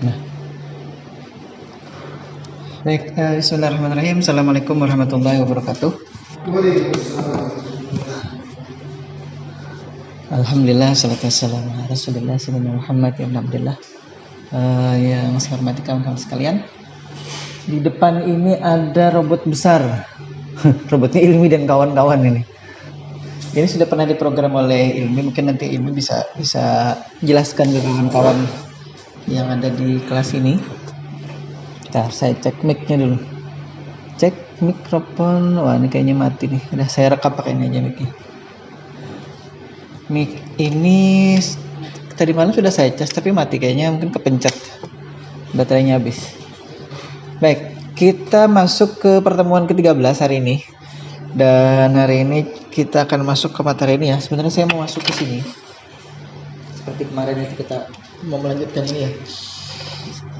Nah, baik, bismillahirrahmanirrahim. Assalamualaikum warahmatullahi wabarakatuh. Alhamdulillah, salatu wassalamu ala Rasulillah sayyidina Muhammad ibn Abdullah. Yang saya hormati kawan-kawan sekalian, di depan ini ada robot besar. Robotnya Ilmi dan kawan-kawan ini. Ini sudah pernah diprogram oleh Ilmi, mungkin nanti Ilmi bisa jelaskan ke kawan-kawan yang ada di kelas ini. Bentar, saya cek mic-nya dulu. Cek mikrofon. Wah, ini kayaknya mati nih. Udah saya rekam pakai ini aja mic-nya. Mic ini tadi malam sudah saya cas tapi mati kayaknya, mungkin kepencet. Baterainya habis. Baik, kita masuk ke pertemuan ke-13 hari ini. Dan hari ini kita akan masuk ke materi ini ya. Sebenarnya saya mau masuk ke sini. Seperti kemarin itu kita mau melanjutkan ini ya.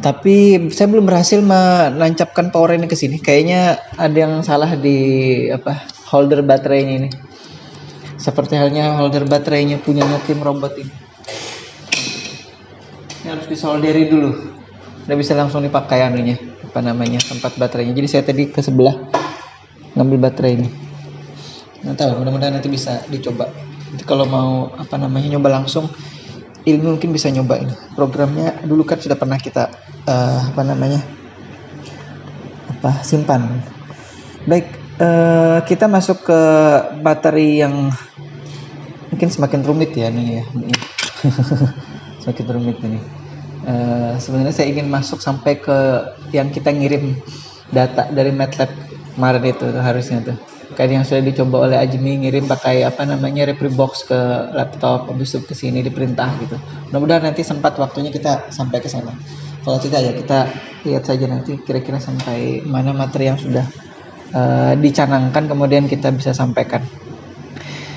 Tapi saya belum berhasil menancapkan power ini ke sini. Kayaknya ada yang salah di holder baterainya ini. Seperti halnya holder baterainya punyanya tim robot ini. Ini harus disolderi dulu. Udah bisa langsung dipakai anunya, tempat baterainya. Jadi saya tadi ke sebelah ngambil baterai ini. Nggak tahu, mudah-mudahan nanti bisa dicoba. Nanti kalau mau nyoba langsung, Ilmu mungkin bisa nyoba ini. Programnya dulu kan sudah pernah kita simpan. Baik, kita masuk ke materi yang mungkin semakin rumit ya nih ya. Semakin rumit ini. Sebenarnya saya ingin masuk sampai ke yang kita ngirim data dari MATLAB kemarin itu harusnya tuh. Kayak yang sudah dicoba oleh Ajmi, ngirim pakai Repribox ke laptop, habis itu ke sini diperintah gitu. Mudah-mudahan nanti sempat waktunya kita sampai ke sana. Kalau tidak ya kita lihat saja nanti kira-kira sampai mana materi yang sudah dicanangkan, kemudian kita bisa sampaikan.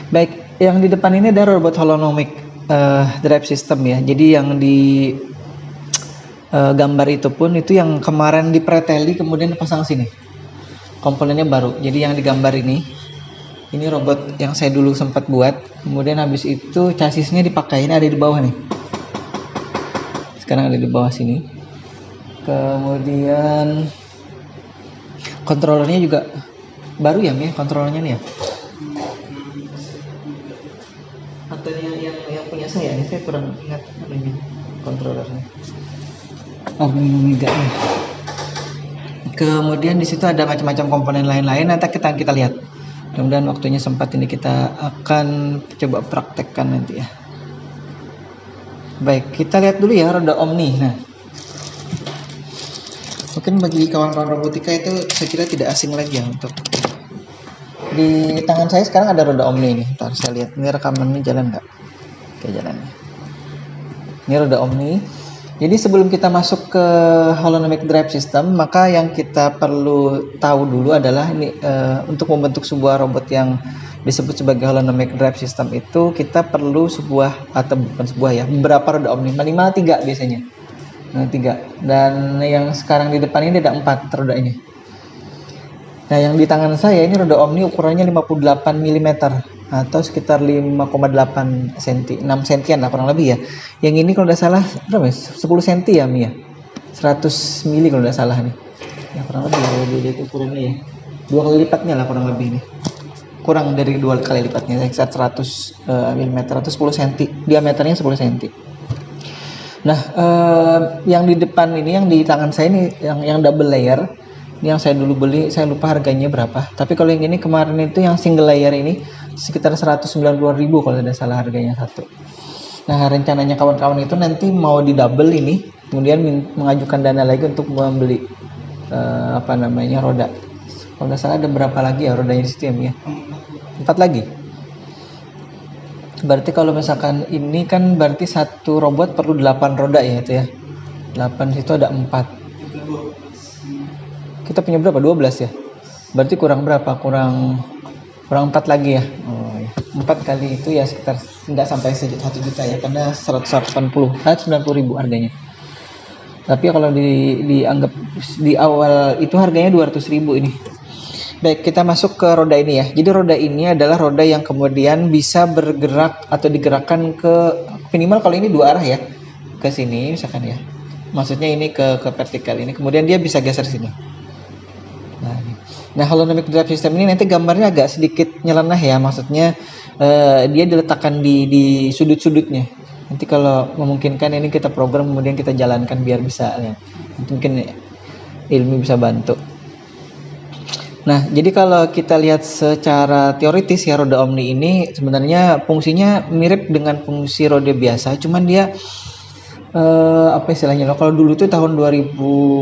Baik, yang di depan ini ada robot holonomic drive system ya. Jadi yang di gambar itu pun itu yang kemarin dipreteli kemudian dipasang sini. Komponennya baru. Jadi yang digambar ini robot yang saya dulu sempat buat. Kemudian habis itu chassisnya dipakai. Ini ada di bawah nih. Sekarang ada di bawah sini. Kemudian kontrolernya juga baru ya, Mi? Kontrolernya nih ya. Atau yang punya saya ini, saya kurang ingat namanya kontrolernya. Arduino Mega nih. Kemudian di situ ada macam-macam komponen lain-lain. Nanti kita lihat. Mudah-mudahan waktunya sempat ini kita akan coba praktekkan nanti ya. Baik, kita lihat dulu ya roda Omni. Nah, mungkin bagi kawan-kawan robotika itu saya kira tidak asing lagi ya untuk di tangan saya sekarang ada roda Omni ini. Ntar saya lihat ini rekamannya jalan nggak? Oke, jalannya. Ini roda Omni. Jadi sebelum kita masuk ke holonomic drive system, maka yang kita perlu tahu dulu adalah ini untuk membentuk sebuah robot yang disebut sebagai holonomic drive system itu kita perlu beberapa roda Omni, minimal 3 biasanya. 3. Dan yang sekarang di depan ini ada 4 rodanya. Nah, yang di tangan saya ini roda Omni ukurannya 58 mm atau sekitar 5,8 cm, 6 cm lah kurang lebih ya. Yang ini kalau tidak salah berapa ya? 10 cm ya, Mi ya. 100 mili kalau tidak salah nih. Ya kurang lebih ya ukurannya ya. 2 kali lipatnya lah kurang lebih nih. Kurang dari 2 kali lipatnya, sekitar 100 mm atau 10 cm. Diameternya 10 cm. Nah, yang di depan ini, yang di tangan saya ini yang double layer. Ini yang saya dulu beli, saya lupa harganya berapa. Tapi kalau yang ini kemarin itu yang single layer ini sekitar 190.000 kalau tidak salah harganya satu. Nah, rencananya kawan-kawan itu nanti mau di double ini, kemudian mengajukan dana lagi untuk membeli roda. Kalau tidak salah ada berapa lagi ya rodanya di situ ya? 4 lagi. Berarti kalau misalkan ini kan berarti satu robot perlu 8 roda ya itu ya. 8 situ ada 4. Kita punya berapa? 12 ya. Berarti kurang berapa? Kurang 4 lagi ya. Oh ya. 4 kali itu ya sekitar enggak sampai 1 juta ya, karena 190.000 harganya. Tapi kalau dianggap di awal itu harganya 200.000 ini. Baik, kita masuk ke roda ini ya. Jadi roda ini adalah roda yang kemudian bisa bergerak atau digerakkan ke minimal kalau ini 2 arah ya. Ke sini misalkan ya. maksudnya ini ke vertikal ini, kemudian dia bisa geser sini. Nah, ini. Nah, holonomic drive system ini nanti gambarnya agak sedikit nyeleneh ya, maksudnya dia diletakkan di sudut-sudutnya. Nanti kalau memungkinkan ini kita program kemudian kita jalankan biar bisa ya. Mungkin Ilmi bisa bantu. Nah, jadi kalau kita lihat secara teoritis ya, roda omni ini sebenarnya fungsinya mirip dengan fungsi roda biasa, cuman dia apa istilahnya loh, kalau dulu tuh tahun 2000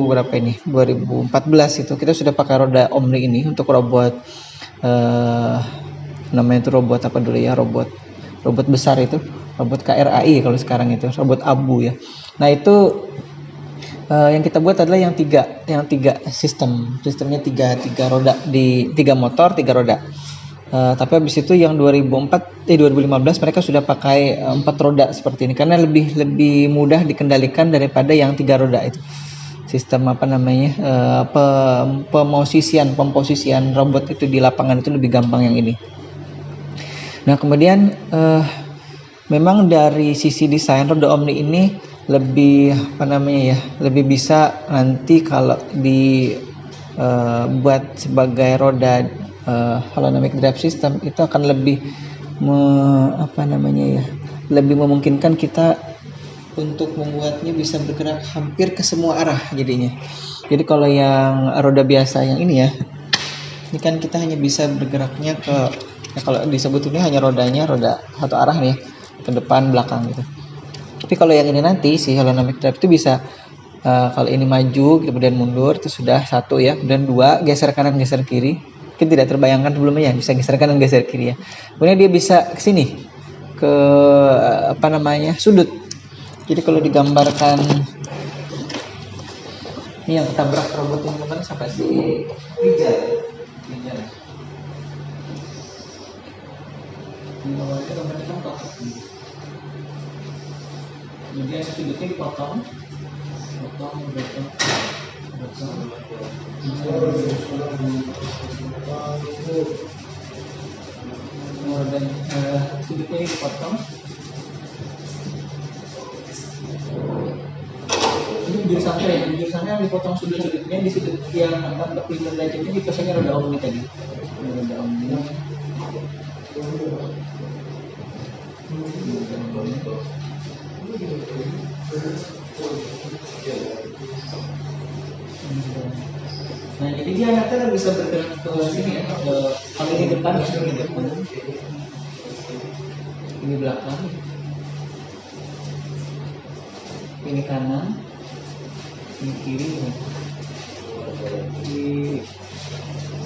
berapa ini, 2014 itu kita sudah pakai roda omni ini untuk robot namanya itu robot apa dulu ya, robot besar itu, robot KRAI kalau sekarang itu robot Abu ya. Nah itu yang kita buat adalah yang tiga sistemnya tiga roda, di tiga motor tiga roda. Tapi habis itu yang 2015 mereka sudah pakai 4 roda seperti ini karena lebih mudah dikendalikan daripada yang 3 roda itu. Sistem apa namanya, pemposisian robot itu di lapangan itu lebih gampang yang ini. Nah kemudian memang dari sisi desain roda omni ini lebih apa namanya ya, lebih bisa nanti kalau buat sebagai roda holonomic drive system itu akan lebih apa namanya ya, lebih memungkinkan kita untuk membuatnya bisa bergerak hampir ke semua arah jadinya. Jadi kalau yang roda biasa yang ini ya, ini kan kita hanya bisa bergeraknya ke ya, kalau disebut ini hanya roda satu arah nih, ke depan belakang gitu. Tapi kalau yang ini nanti si holonomic drive itu bisa kalau ini maju kemudian mundur itu sudah satu ya, dan dua geser kanan geser kiri. Mungkin tidak terbayangkan sebelumnya ya, bisa geser kanan geser kiri ya. Kemudian dia bisa ke sini, ke apa namanya, sudut. Jadi kalau digambarkan ini yang ketabrak robot yang kemarin sampai si Rijal. Ini awalnya gambarnya kan kotak. Kemudian sudutnya dipotong, dan sudutnya dipotong. Ini bibir sampai dipotong sudut-sudutnya, di sudut yang akan berpindah derajatnya dipasangnya roda omni tadi. Roda omni. Nah jadi dia nanti bisa bergerak ke sini ya, kalau ini depan ya, ini depan, ini belakang, ini kanan, ini kiri,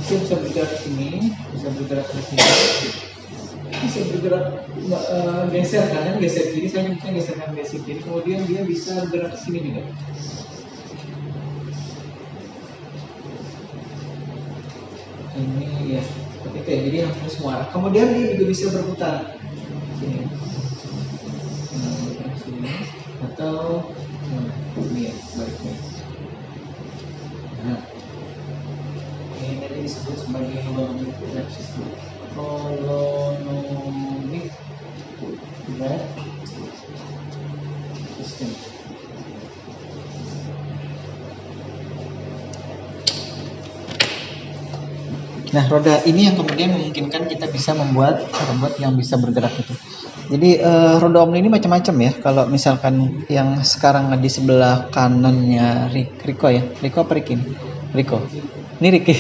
bisa bergerak ke sini, bisa bergerak ke sini, bisa bergerak geser kanan geser kiri, saya bisa geser kanan geser kiri, kemudian dia bisa bergerak ke sini juga. Ini ya seperti itu ya, jadi hampir semua arah. Kemudian dia juga bisa berputar sini, sini atau ini ya baliknya. Nah ini tadi disebut sebagai holonomic drive system. Holonomic drive system. Nah, roda ini yang kemudian memungkinkan kita bisa membuat robot yang bisa bergerak itu. Jadi roda omni ini macam-macam ya. Kalau misalkan yang sekarang di sebelah kanannya Riko ya. Riko apa Riki? Riko. Ini Riki.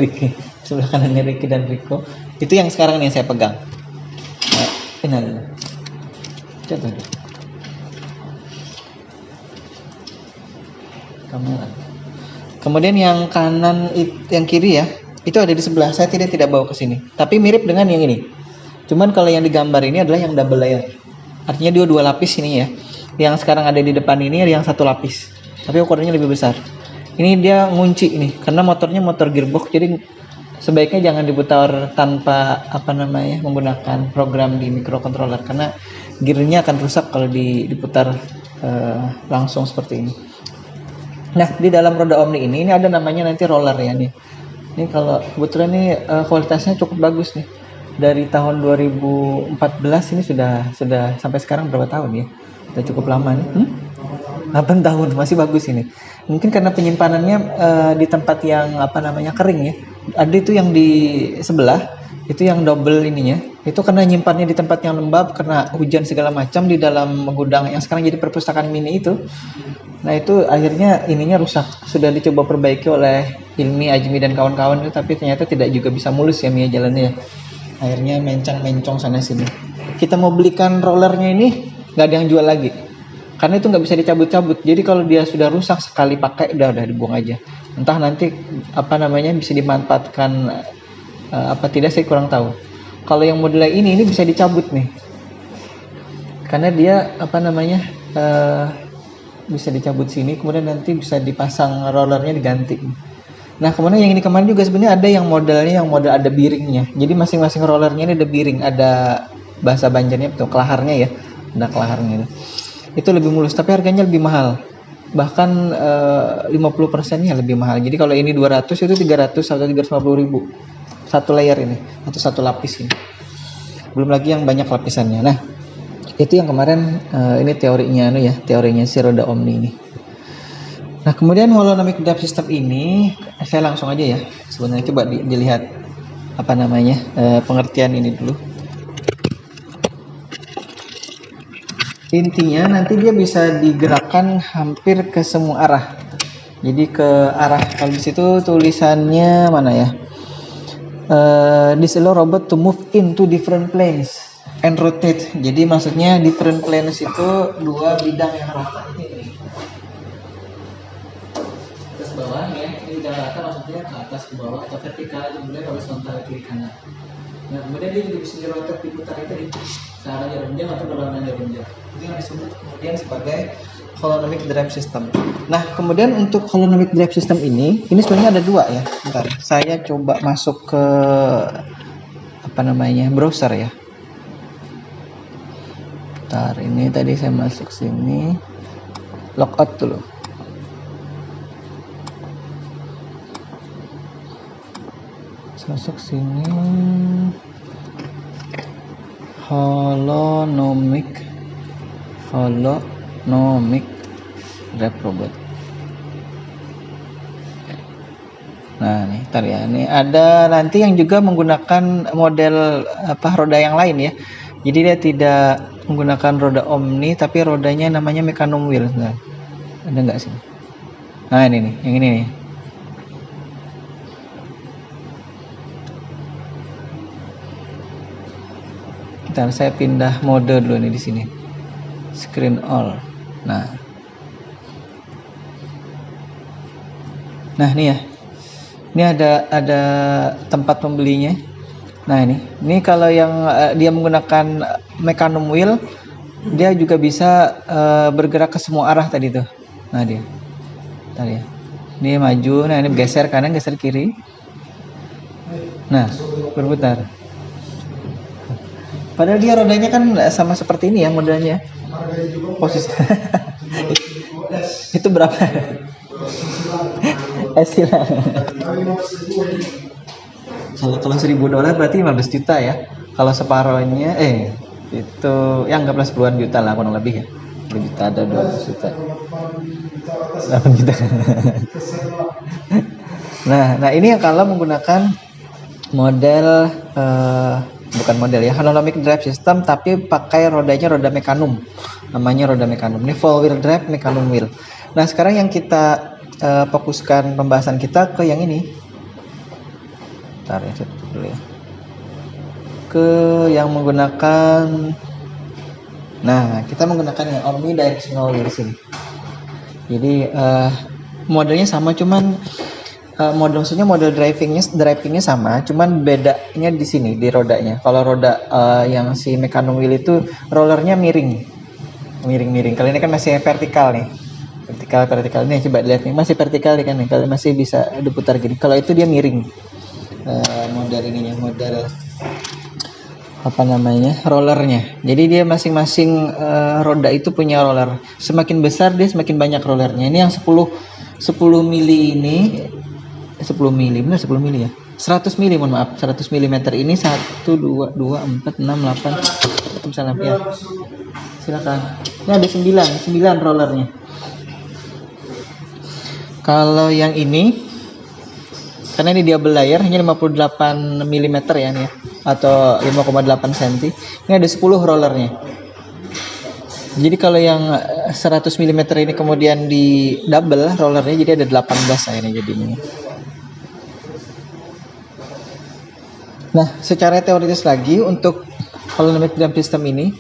Riki. Sebelah kanannya Riki dan Riko. Itu yang sekarang yang saya pegang. Ini. Coba dulu. Kamera. Kemudian yang kanan yang kiri ya. Itu ada di sebelah. Saya tidak bawa ke sini. Tapi mirip dengan yang ini. Cuman kalau yang digambar ini adalah yang double layer. Artinya dia 2 lapis ini ya. Yang sekarang ada di depan ini ada yang 1 lapis. Tapi ukurannya lebih besar. Ini dia ngunci ini karena motornya motor gearbox, jadi sebaiknya jangan diputar tanpa apa namanya menggunakan program di microcontroller karena gearnya akan rusak kalau diputar langsung seperti ini. Nah, di dalam roda omni ini ada namanya nanti roller ya nih. Ini kalau kebetulan ini kualitasnya cukup bagus nih. Dari tahun 2014 ini sudah sampai sekarang berapa tahun ya? Sudah cukup lama nih. 8 tahun masih bagus ini. Mungkin karena penyimpanannya di tempat yang apa namanya kering ya. Ada itu yang di sebelah itu yang double ininya. Itu karena nyimpannya di tempat yang lembab karena hujan segala macam di dalam gudang yang sekarang jadi perpustakaan mini itu. Nah itu akhirnya ininya rusak. Sudah dicoba perbaiki oleh Hilmi, Ajmi dan kawan-kawan itu, tapi ternyata tidak juga bisa mulus ya Mia jalannya ya. Akhirnya mencong-mencong sana sini. Kita mau belikan rollernya ini nggak ada yang jual lagi. Karena itu nggak bisa dicabut-cabut. Jadi kalau dia sudah rusak sekali pakai udah dibuang aja. Entah nanti apa namanya bisa dimanfaatkan apa tidak saya kurang tahu. Kalau yang model ini bisa dicabut nih. Karena dia apa namanya bisa dicabut sini, kemudian nanti bisa dipasang rollernya diganti. Nah kemudian yang ini kemarin juga sebenarnya ada yang modelnya yang model ada biringnya. Jadi masing-masing rollernya ini ada biring, ada bahasa Banjarnya betul kelaharnya ya, ada kelaharnya itu lebih mulus, tapi harganya lebih mahal. Bahkan 50%-nya lebih mahal. Jadi kalau ini 200 itu 300 atau 350 ribu satu layer ini atau satu lapis ini. Belum lagi yang banyak lapisannya. Nah itu yang kemarin ini teorinya teorinya si roda Omni ini. Nah kemudian holonomic drive system ini saya langsung aja ya sebenarnya coba dilihat apa namanya pengertian ini dulu. Intinya nanti dia bisa digerakkan hampir ke semua arah. Jadi ke arah kalau di situ tulisannya mana ya? This allow robot to move into different planes and rotate. Jadi maksudnya different planes itu dua bidang yang rata ini. Atas bawah ya, ini bidang rata maksudnya ke atas ke bawah atau vertikal kemudian horizontal kiri kanan. Nah kemudian dia juga bisa dirotate diputar itu searah jarum jam atau berlawanan jarum jam. Itu yang disebut kemudian sebagai holonomic drive system. Nah kemudian untuk holonomic drive system ini sebenarnya ada dua ya. Bentar, saya coba masuk ke apa namanya browser ya. Bentar, ini tadi saya masuk sini, logout dulu. Masuk sini, holonomic drive robot. Nah nih, ntar ya, ini ada nanti yang juga menggunakan model apa roda yang lain ya. Jadi dia tidak menggunakan roda Omni, tapi rodanya namanya Mecanum wheel. Nah, ada nggak sih? Nah ini nih, yang ini nih. Ntar saya pindah mode dulu nih di sini. Screen all. Nah nih ya. Ini ada tempat pembelinya. Nah ini kalau yang dia menggunakan Mecanum wheel, dia juga bisa bergerak ke semua arah tadi tuh. Nah dia. Tadi ya. Ini maju, nah ini geser kanan, geser kiri. Nah, berputar. Padahal dia rodanya kan sama seperti ini ya modelnya. Posisi. Itu berapa? Silang. Kalau $1.000 berarti 15 juta ya. Kalau separohnya itu ya anggaplah 10-an juta lah kurang lebih ya. 10 juta ada 12 juta. 8 juta. Nah ini kalau menggunakan model bukan model ya, holonomic drive system tapi pakai rodanya roda Mecanum. Namanya roda Mecanum. Ini full wheel drive Mecanum wheel. Nah, sekarang yang kita fokuskan pembahasan kita ke yang ini. Bentar ya, dulu ya. Ke yang menggunakan kita menggunakan yang omnidirectional di sini. Jadi modelnya sama cuman model drivingnya sama, cuman bedanya di sini di rodanya. Kalau roda yang si Mecanum wheel itu rollernya miring. Kalau ini kan masih vertikal nih. Vertikal nih, coba lihat nih masih vertikal nih kan nih. Kalau masih bisa diputar gini. Kalau itu dia miring. Model apa namanya? Rollernya. Jadi dia masing-masing roda itu punya roller. Semakin besar dia semakin banyak rollernya. Ini yang 10 mili ini 10 mili, benar 10 mili ya? 100 mili, mohon maaf. 100 mm ini 1, 2, 4, 6, 8. Salam ya. Silakan. Ini ada 9 rollernya. Kalau yang ini, karena ini dia layar hanya 58 mm ya nih ya, atau 5,8 cm. Ini ada 10 rollernya. Jadi kalau yang 100 mm ini kemudian di double rollernya, jadi ada 18 akhirnya jadinya. Nah, secara teoritis lagi untuk holonomic drum system ini,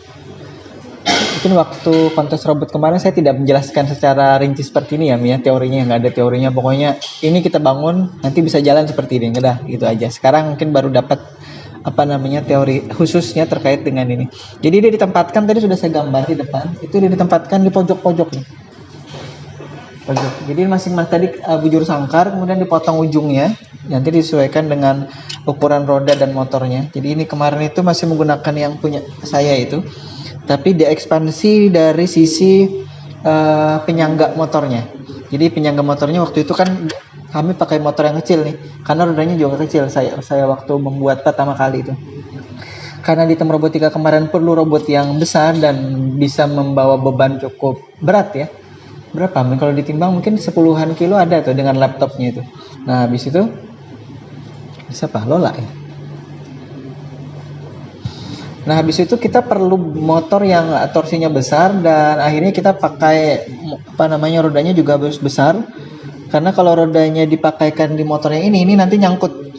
mungkin waktu kontes robot kemarin saya tidak menjelaskan secara rinci seperti ini ya, Mia. Teorinya nggak ada teorinya. Pokoknya ini kita bangun nanti bisa jalan seperti ini, udah gitu aja. Sekarang mungkin baru dapat apa namanya teori khususnya terkait dengan ini. Jadi dia ditempatkan, tadi sudah saya gambar di depan, itu dia ditempatkan di pojok-pojok nih. Pojok. Jadi masing-masing tadi bujur sangkar, kemudian dipotong ujungnya, nanti disesuaikan dengan ukuran roda dan motornya. Jadi ini kemarin itu masih menggunakan yang punya saya itu, tapi diekspansi dari sisi penyangga motornya. Jadi penyangga motornya waktu itu kan kami pakai motor yang kecil nih, karena rodanya juga kecil. Saya waktu membuat pertama kali itu. Karena di Tem Robotika kemarin perlu robot yang besar dan bisa membawa beban cukup berat ya. Berapa? Kalau ditimbang mungkin 10-an kilo ada tuh dengan laptopnya itu. Nah, habis itu bisa apa? Lola ya. Nah, habis itu kita perlu motor yang torsinya besar dan akhirnya kita pakai apa namanya rodanya juga besar. Karena kalau rodanya dipakaikan di motor yang ini nanti nyangkut.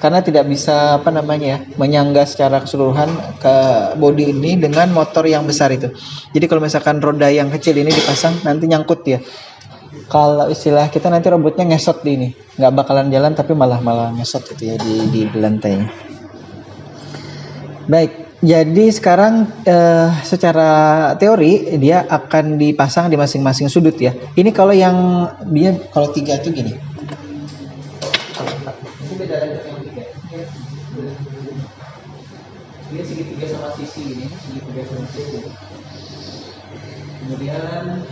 Karena tidak bisa apa namanya menyangga secara keseluruhan ke bodi ini dengan motor yang besar itu. Jadi kalau misalkan roda yang kecil ini dipasang nanti nyangkut ya. Kalau istilah kita nanti robotnya ngesot di ini, nggak bakalan jalan tapi malah ngesot gitu ya di lantainya. Baik, jadi sekarang secara teori dia akan dipasang di masing-masing sudut ya. Ini kalau yang dia kalau 3 itu gini. Ini beda dengan yang 3. Dia segitiga sama sisi ini, segitiga sama sisi. Kemudian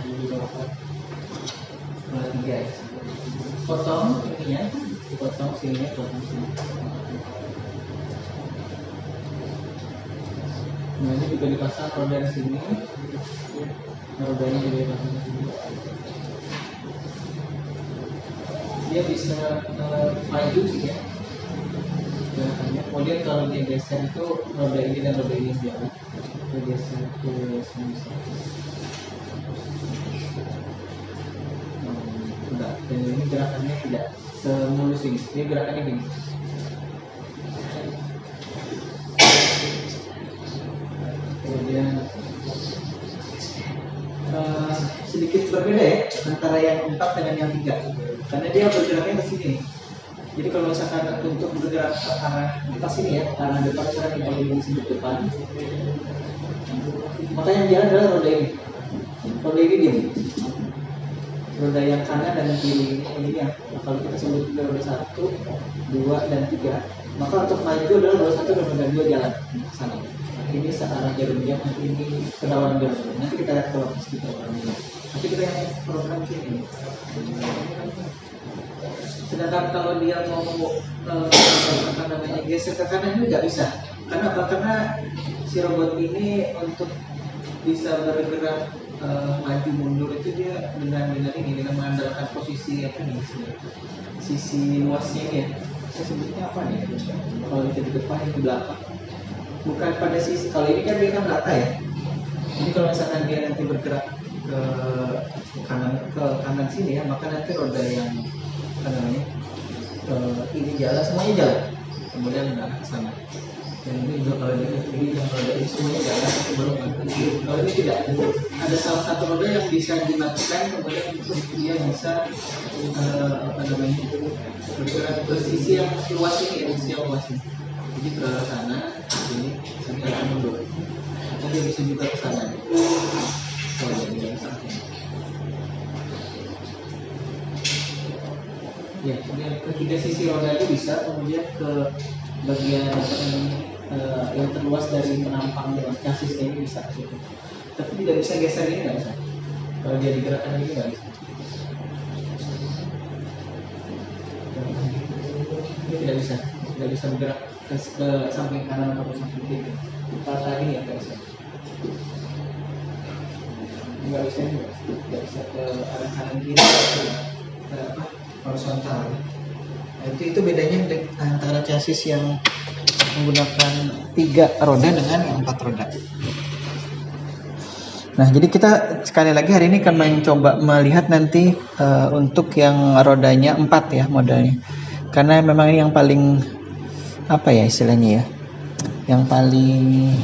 3 ya. Potong ininya, potong sininya, potong sini. Nah ini juga dipasang roda di sini, rodanya juga dipasang di sini. Dia bisa maju sih ya. Kemudian kalau dia geser itu roda ini dan roda ini jalan. Dia geser ke sini. Enggak, dan ini gerakannya tidak semulus ini. Dia gerakannya gini. Kemudian sedikit berbeda ya antara yang 4 dengan yang 3, karena dia bergeraknya ke sini. Jadi kalau misalkan untuk bergerak ke arah atas sini ya, ke arah depan, misalkan kita ingin sudut depan, maka yang jalan adalah roda ini. Roda ini diam. Roda yang kanan dan kiri ini yang kalau kita sebut roda 1, 2 dan 3, maka untuk maju adalah roda 1 dan roda 2 jalan ke sana. Ini searah jarum jam, nanti ini kedawan jarum. Nanti kita lihat kalau kita orangnya. Tapi kita yang program sini. Sedangkan kalau dia mau apa namanya geser ke kanan ini nggak bisa. Karena apa? Karena si robot ini untuk bisa bergerak maju mundur itu dia dengan mengandalkan posisi apa nih, sisi luasnya ya. Saya sebutnya apa nih? Kalau kita di depan itu belakang. Bukan pada sisi, kalau ini kan dia kan rata ya. Jadi kalau misalkan dia nanti bergerak ke kanan sini ya, maka nanti roda yang apa namanya ini jalan, semuanya jalan, kemudian ke sana. Dan ini juga kalau ini yang roda ini semuanya jalan, belum kalau ini tidak ada salah satu roda yang bisa dimatikan, kemudian dia bisa apa namanya bergerak ke sisi yang luas ini ya, sisi yang luas ini. Jadi ke sana, ini sampai akan mundur. Nanti bisa juga ke sana. Oh, jadi ya, kemudian ketiga sisi roda itu bisa, kemudian ke bagian yang terluas dari penampang dengan chassis ini bisa. Gitu. Tapi tidak bisa geser ini, nggak bisa. Kalau dia digerakkan ini nggak bisa. Ini tidak bisa bergerak ke samping kanan atau samping kiri. Kalau tadi ya nggak bisa. Nggak bisa ke arah kanan kiri. horizontal. Nah, itu bedanya antara chassis yang menggunakan 3 roda dengan yang 4 roda. Nah, jadi kita sekali lagi hari ini akan mencoba melihat nanti untuk yang rodanya 4 ya modelnya. Karena memang ini yang paling apa ya istilahnya ya, yang paling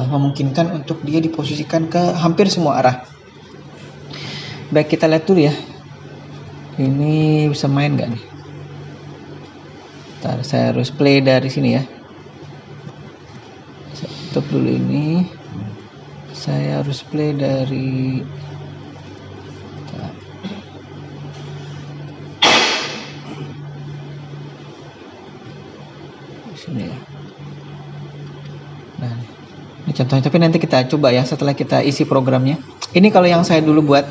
memungkinkan untuk dia diposisikan ke hampir semua arah. Baik, kita lihat dulu ya. Ini bisa main nggak nih? Ntar saya harus play dari sini ya. Saya tutup dulu ini. Saya harus play dari sini ya. Nah, ini contohnya, tapi nanti kita coba ya setelah kita isi programnya. Ini kalau yang saya dulu buat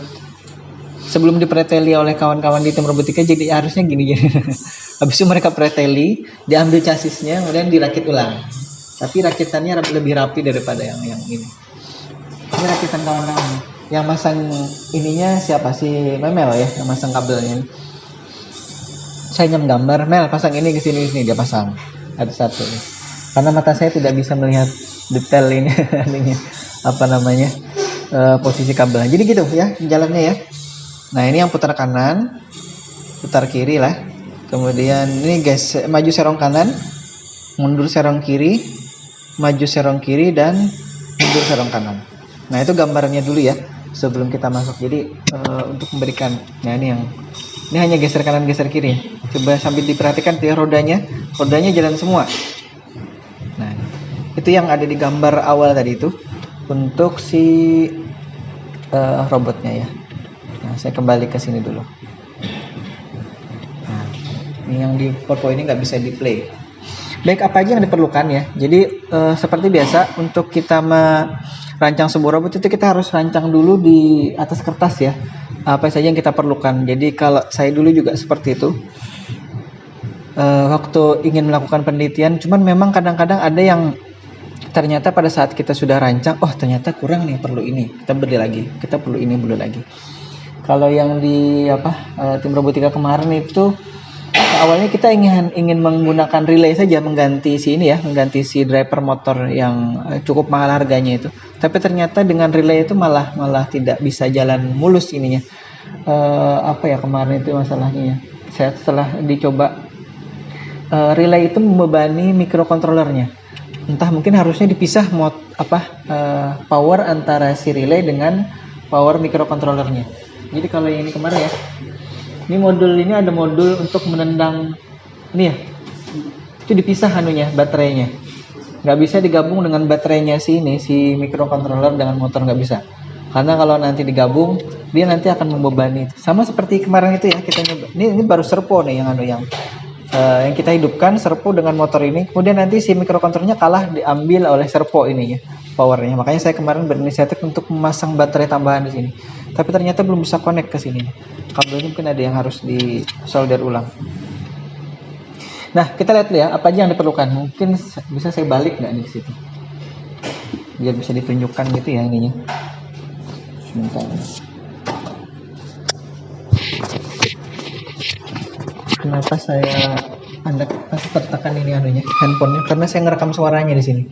sebelum dipreteli oleh kawan-kawan di tim robotika, jadi harusnya gini ya. Habis itu mereka preteli, diambil chassisnya, kemudian dirakit ulang. Tapi rakitannya lebih rapi daripada yang ini. Ini rakitan kawan-kawan. Yang masang ininya siapa sih? Memel ya, yang masang kabelnya. Saya nyam gambar, Mel pasang ini ke sini dia pasang. Ada satu. Karena mata saya tidak bisa melihat detail ini apa namanya? Posisi kabelnya. Jadi gitu ya jalannya ya. Nah, ini yang putar kanan, putar kiri lah. Kemudian ini guys, maju serong kanan, mundur serong kiri, maju serong kiri dan mundur serong kanan. Nah, itu gambarnya dulu ya sebelum kita masuk. Jadi untuk memberikan, nah ini hanya geser kanan geser kiri. Coba sambil diperhatikan tuh ya rodanya jalan semua. Nah, itu yang ada di gambar awal tadi itu untuk si robotnya ya. Nah, saya kembali ke sini dulu. Nah, ini yang di PowerPoint ini nggak bisa di play. Baik, apa aja yang diperlukan ya. Jadi seperti biasa untuk kita merancang sebuah robot itu kita harus rancang dulu di atas kertas ya. Apa saja yang kita perlukan. Jadi kalau saya dulu juga seperti itu. Waktu ingin melakukan penelitian, cuman memang kadang-kadang ada yang ternyata pada saat kita sudah rancang, oh ternyata kurang nih, perlu ini, kita beli lagi, kita perlu ini, beli lagi. Kalau yang di tim robotika kemarin itu awalnya kita ingin menggunakan relay saja, mengganti si driver motor yang cukup mahal harganya itu. Tapi ternyata dengan relay itu malah tidak bisa jalan mulus ininya. Kemarin itu masalahnya ya. Saya setelah dicoba relay itu membebani mikrokontrolernya. Entah mungkin harusnya dipisah power antara si relay dengan power mikrokontrolernya. Jadi kalau yang ini kemarin ya, ini modul ini ada modul untuk menendang ini ya, itu dipisah baterainya, nggak bisa digabung dengan baterainya si mikrokontroler dengan motor, nggak bisa, karena kalau nanti digabung dia nanti akan membebani. Sama seperti kemarin itu ya, kita nyoba ini baru servo nih yang kita hidupkan servo dengan motor ini, kemudian nanti si mikrokontrolernya kalah diambil oleh servo ininya powernya. Makanya saya kemarin berinisiatif untuk memasang baterai tambahan di sini, tapi ternyata belum bisa connect ke sini. Kabelnya mungkin ada yang harus disolder ulang. Nah, kita lihat ya apa aja yang diperlukan. Mungkin bisa saya balik nggak nih ke situ, biar bisa ditunjukkan gitu ya ininya. Sebentar. Kenapa saya tertekan ini handphonenya? Karena saya ngerekam suaranya di sini.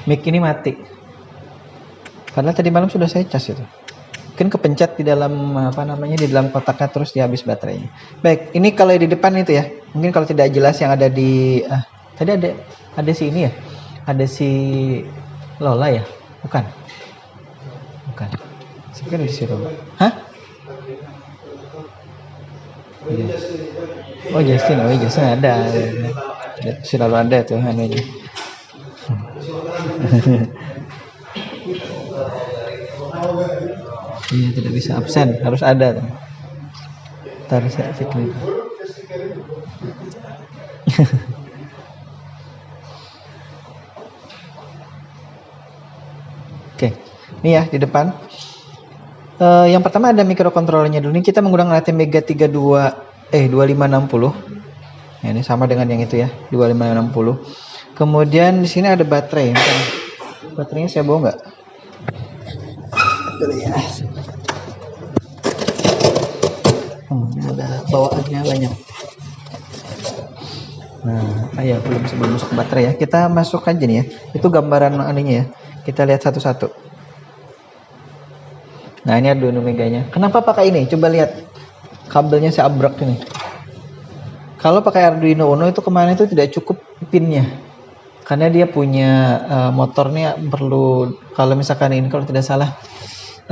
Mic ini mati. Karena tadi malam sudah saya cas itu. Mungkin kepencet di dalam di dalam kotaknya terus dia habis baterainya. Baik, ini kalau di depan itu ya. Mungkin kalau tidak jelas yang ada di tadi ada si ini ya. Ada si Lola ya? Bukan. Sekarang di si Lola. Hah? Iya. Oh Justin ada. Selalu ada tuh anunya. Iya, tidak bisa absen, harus ada. Ntar saya cek dulu. Oke, ini ya di depan. Yang pertama ada mikrokontrolernya dulu. Ini kita menggunakan ATmega 2560. Nah, ini sama dengan yang itu ya, 2560. Kemudian di sini ada baterai. Baterainya saya bawa nggak? Dulu ya. Ada bawaannya banyak. Nah, ayo sebelum masuk ke baterai ya, kita masuk aja nih ya. Itu gambaran aninya ya. Kita lihat satu-satu. Nah, ini Arduino Meganya. Kenapa pakai ini? Coba lihat kabelnya seabrek ini. Kalau pakai Arduino Uno itu kemarin itu tidak cukup pinnya. Karena dia punya motornya perlu, kalau misalkan ini kalau tidak salah 4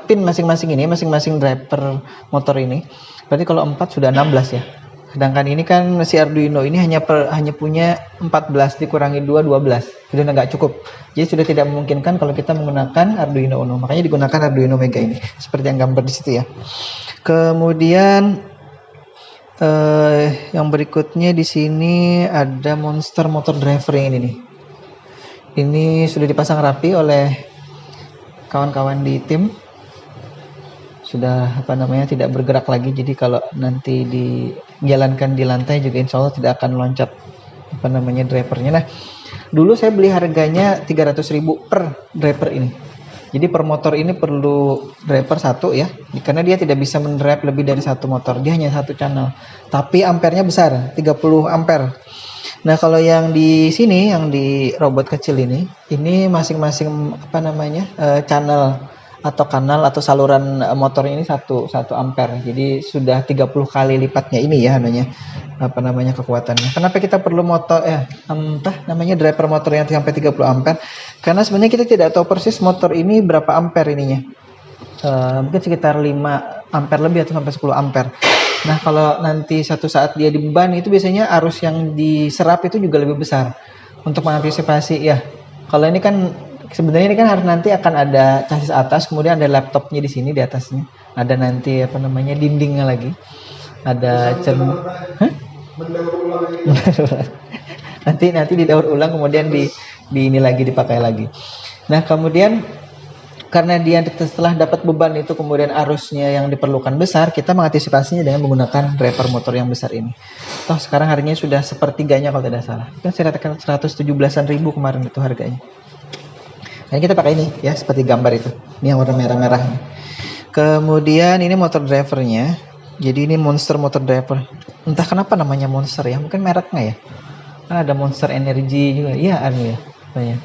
pin masing-masing ini, masing-masing driver motor ini. Berarti kalau 4 sudah 16 ya. Sedangkan ini kan si Arduino ini hanya punya 14 dikurangi 2 12. Sudah nggak cukup. Jadi sudah tidak memungkinkan kalau kita menggunakan Arduino Uno. Makanya digunakan Arduino Mega ini. Seperti yang gambar di situ ya. Kemudian yang berikutnya di sini ada monster motor driver yang ini nih. Ini sudah dipasang rapi oleh kawan-kawan di tim. Sudah tidak bergerak lagi, jadi kalau nanti dijalankan di lantai juga insya Allah tidak akan loncat drivernya. Nah, dulu saya beli harganya 300.000 per driver ini. Jadi per motor ini perlu driver satu ya, karena dia tidak bisa mendrive lebih dari satu motor, dia hanya satu channel. Tapi ampernya besar, 30 ampere. Nah, kalau yang di sini, yang di robot kecil ini masing-masing channel atau kanal atau saluran motor ini 1 ampere. Jadi sudah 30 kali lipatnya ini ya kekuatannya. Kenapa kita perlu motor driver motor yang sampai 30 ampere? Karena sebenarnya kita tidak tahu persis motor ini berapa ampere ininya. Mungkin sekitar 5 ampere lebih atau sampai 10 ampere. Nah, kalau nanti satu saat dia dibeban itu biasanya arus yang diserap itu juga lebih besar. Untuk mengantisipasi ya. Kalau ini kan sebenarnya ini kan harus nanti akan ada chassis atas, kemudian ada laptopnya di sini di atasnya. Ada nanti dindingnya lagi. Ada nanti didaur ulang kemudian di ini lagi dipakai lagi. Nah, kemudian karena dia setelah dapat beban itu kemudian arusnya yang diperlukan besar, kita mengantisipasinya dengan menggunakan driver motor yang besar ini. Toh sekarang harganya sudah sepertiganya kalau tidak salah. Kan saya katakan 117-an ribu kemarin itu harganya. Nah, kita pakai ini ya, seperti gambar itu. Ini yang warna merah-merah. Kemudian ini motor drivernya. Jadi ini monster motor driver. Entah kenapa namanya monster ya, mungkin mereknya ya. Kan ada Monster Energy juga. Iya, ya.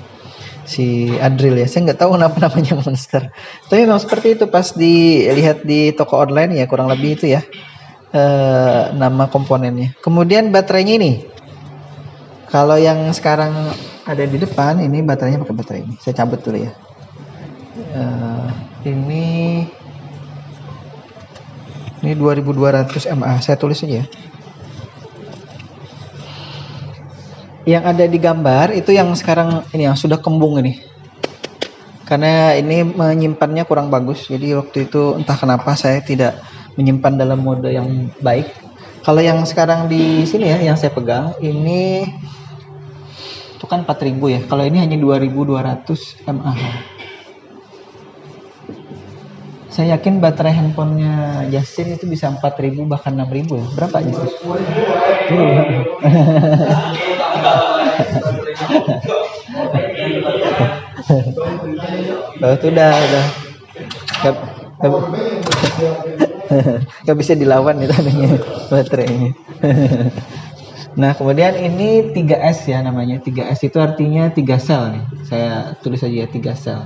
Si Adril ya, saya nggak tahu kenapa namanya monster. Tapi memang seperti itu pas dilihat di toko online ya, kurang lebih itu ya nama komponennya. Kemudian baterainya ini. Kalau yang sekarang ada di depan ini baterainya pakai baterai ini. Saya cabut dulu ya. Ini 2200 mAh. Saya tulis aja ya. Yang ada di gambar itu yang sekarang ini yang sudah kembung ini. Karena ini menyimpannya kurang bagus. Jadi waktu itu entah kenapa saya tidak menyimpan dalam mode yang baik. Kalau yang sekarang di sini ya yang saya pegang ini itu kan 4000 ya. Kalau ini hanya 2200 mAh. Saya yakin baterai handphonenya Justin itu bisa 4000 bahkan 6000 ya. Berapa Justin? Itu udah gak bisa dilawan itu adanya baterainya. Nah, kemudian ini 3S ya namanya. 3S itu artinya 3 sel nih. Saya tulis aja ya 3 sel.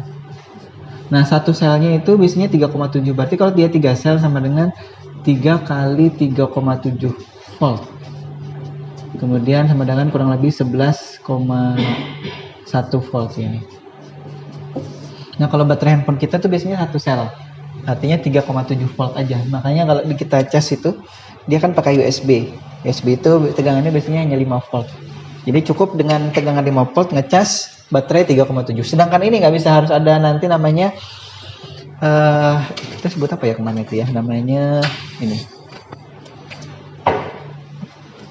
Nah, satu selnya itu biasanya 3,7. Berarti kalau dia 3 sel sama dengan 3 kali 3,7 volt. Kemudian sama dengan kurang lebih 11,1 volt ini. Nah, kalau baterai handphone kita tuh biasanya 1 sel. Artinya 3,7 volt aja. Makanya kalau kita cas itu dia kan pakai USB. USB itu tegangannya biasanya hanya 5 volt. Jadi cukup dengan tegangan 5 volt ngecas baterai 3,7. Sedangkan ini nggak bisa, harus ada nanti namanya kita sebut apa ya kemana itu ya, namanya ini.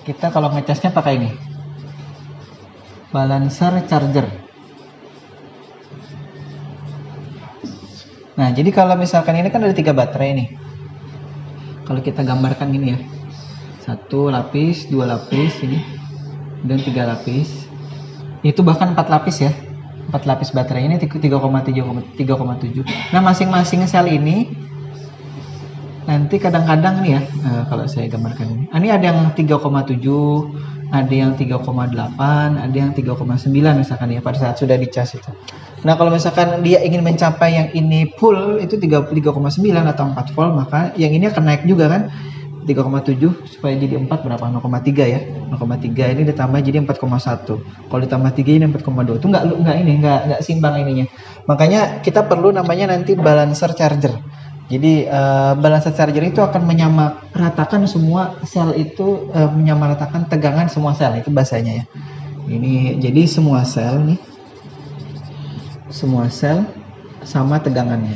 Kita kalau ngecasnya pakai ini, balancer charger. Nah, jadi kalau misalkan ini kan ada 3 baterai nih. Kalau kita gambarkan gini ya, 1 lapis, 2 lapis ini, dan 3 lapis. Itu bahkan 4 lapis ya. 4 lapis baterai ini 3,7. Nah, masing-masing sel ini nanti kadang-kadang nih ya, kalau saya gambarkan ini ada yang 3,7, ada yang 3,8, ada yang 3,9 misalkan ya pada saat sudah dicas itu. Nah, kalau misalkan dia ingin mencapai yang ini full itu 3,9 atau 4 volt, maka yang ini akan naik juga kan, 3,7 supaya jadi 4 berapa? 0,3 ya. 0,3 ini ditambah jadi 4,1. Kalau ditambah 3 ini 4,2. Itu enggak seimbang ininya. Makanya kita perlu namanya nanti balancer charger. Jadi balancer charger itu akan menyamaratakan semua sel itu, menyamaratakan tegangan semua sel, itu bahasanya ya. Ini jadi semua sel nih. Semua sel sama tegangannya.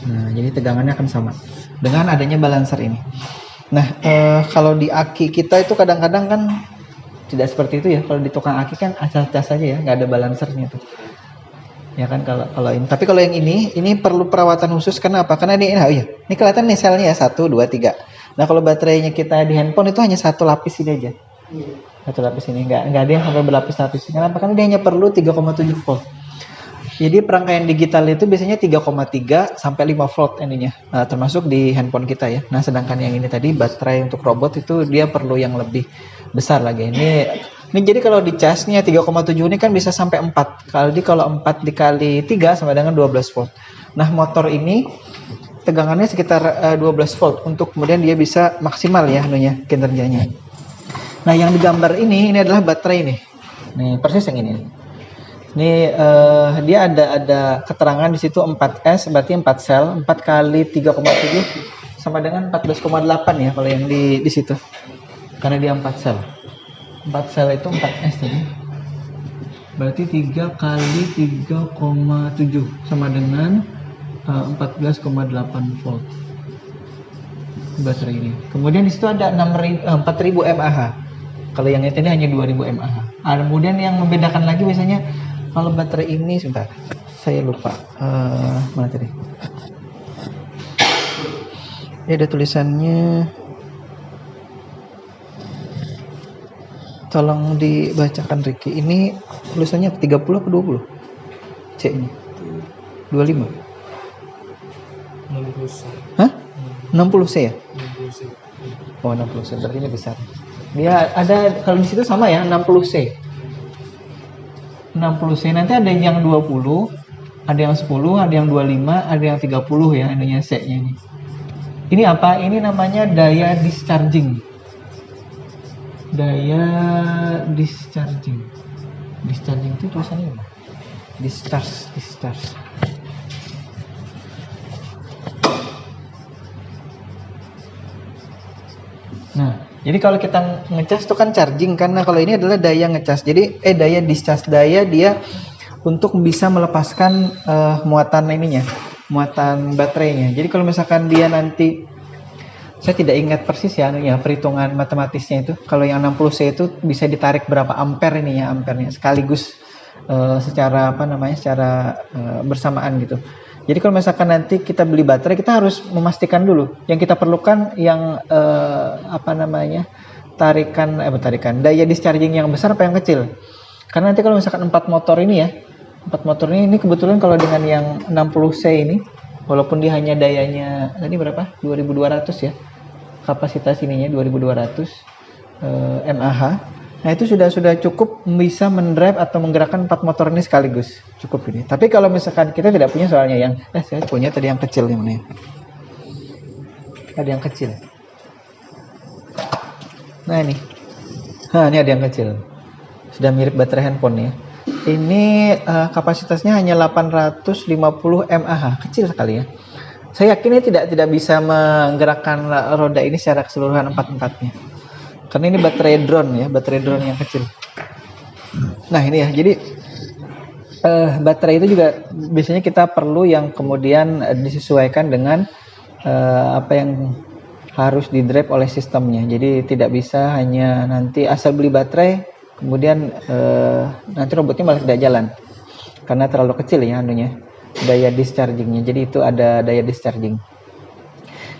Nah, jadi tegangannya akan sama dengan adanya balancer ini. Nah, kalau di aki kita itu kadang-kadang kan tidak seperti itu ya. Kalau di tukang aki kan acak-acak saja ya, nggak ada balancernya tuh. Ya kan kalau ini. Tapi kalau yang ini perlu perawatan khusus. Kenapa? Karena ini kelihatan nih selnya ya 1, 2, 3. Nah, kalau baterainya kita di handphone itu hanya satu lapis ini aja. Satu lapis ini, nggak ada yang sampai berlapis-lapis. Kenapa? Karena dia hanya perlu 3,7 volt. Jadi perangkaian digital itu biasanya 3,3 sampai 5 volt ininya, termasuk di handphone kita ya. Nah, sedangkan yang ini tadi baterai untuk robot itu dia perlu yang lebih besar lagi. Ini jadi kalau dicasnya 3,7 ini kan bisa sampai 4. Kalau 4 dikali 3 sama dengan 12 volt. Nah, motor ini tegangannya sekitar 12 volt untuk kemudian dia bisa maksimal ya kinerjanya. Nah, yang digambar ini adalah baterai nih. Nih, persis yang ini. Ini dia ada keterangan di situ 4S, berarti 4 sel, 4 kali 3,7 sama dengan 14,8 ya kalau yang di situ. Karena dia 4 sel. 4 sel itu 4S tadi. Berarti 3 kali 3,7 sama dengan 14,8 volt. Baterai ini. Kemudian di situ ada 4000 mAh. Kalau yang ini hanya 2000 mAh. Kemudian yang membedakan lagi biasanya kalau baterai ini, sebentar, saya lupa mana tadi? Ini ada tulisannya, tolong dibacakan Ricky. Ini tulisannya 30 atau 20? C-nya 25. 60C. Hah? 60C ya? 60C. Oh, 60C, berarti ini besar. Dia ada, kalau di situ sama ya, 60C. 60C, nanti ada yang 20, ada yang 10, ada yang 25, ada yang 30 ya, ininya C-nya ini. Ini apa? Ini namanya daya discharging. Daya discharging. Discharging itu tulisannya apa? Discharge. Nah, jadi kalau kita ngecas itu kan charging, karena kalau ini adalah daya ngecas. Jadi daya discharge, daya dia untuk bisa melepaskan muatan ininya, muatan baterainya. Jadi kalau misalkan dia nanti, saya tidak ingat persis ya perhitungan matematisnya itu. Kalau yang 60C itu bisa ditarik berapa ampere ini ya, ampernya sekaligus secara secara bersamaan gitu. Jadi kalau misalkan nanti kita beli baterai, kita harus memastikan dulu yang kita perlukan yang tarikan daya discharging yang besar apa yang kecil. Karena nanti kalau misalkan 4 motor ini kebetulan kalau dengan yang 60C ini, walaupun dia hanya dayanya tadi berapa? 2200 ya. Kapasitas ininya 2200 mAh. Nah, itu sudah cukup bisa mendrive atau menggerakkan 4 motor ini sekaligus. Cukup ini. Tapi kalau misalkan kita tidak punya, soalnya yang saya punya tadi yang kecil yang mana ya? Ada yang kecil. Nah, ini ada yang kecil. Sudah mirip baterai handphone ya. Ini kapasitasnya hanya 850 mAh, kecil sekali ya. Saya yakin ini tidak bisa menggerakkan roda ini secara keseluruhan 4-4-nya. Karena ini baterai drone yang kecil. Nah, ini ya. Jadi baterai itu juga biasanya kita perlu yang kemudian disesuaikan dengan apa yang harus di-drive oleh sistemnya. Jadi tidak bisa hanya nanti asal beli baterai, kemudian nanti robotnya malah tidak jalan. Karena terlalu kecil ya daya dischargingnya. Jadi itu ada daya discharging.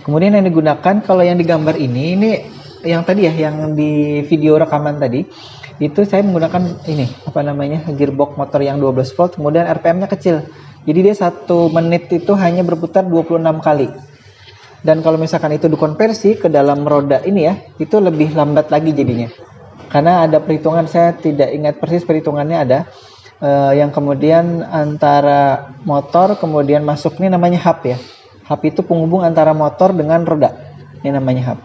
Kemudian yang digunakan, kalau yang digambar ini yang tadi ya, yang di video rekaman tadi, Itu saya menggunakan ini, apa namanya, gearbox motor yang 12 volt, kemudian RPM-nya kecil. Jadi dia 1 menit itu hanya berputar 26 kali. Dan kalau misalkan itu dikonversi ke dalam roda ini ya, itu lebih lambat lagi jadinya. Karena ada perhitungan, saya tidak ingat persis perhitungannya ada, yang kemudian antara motor kemudian masuk, ini namanya hub ya. Hub itu penghubung antara motor dengan roda. Ini namanya hub.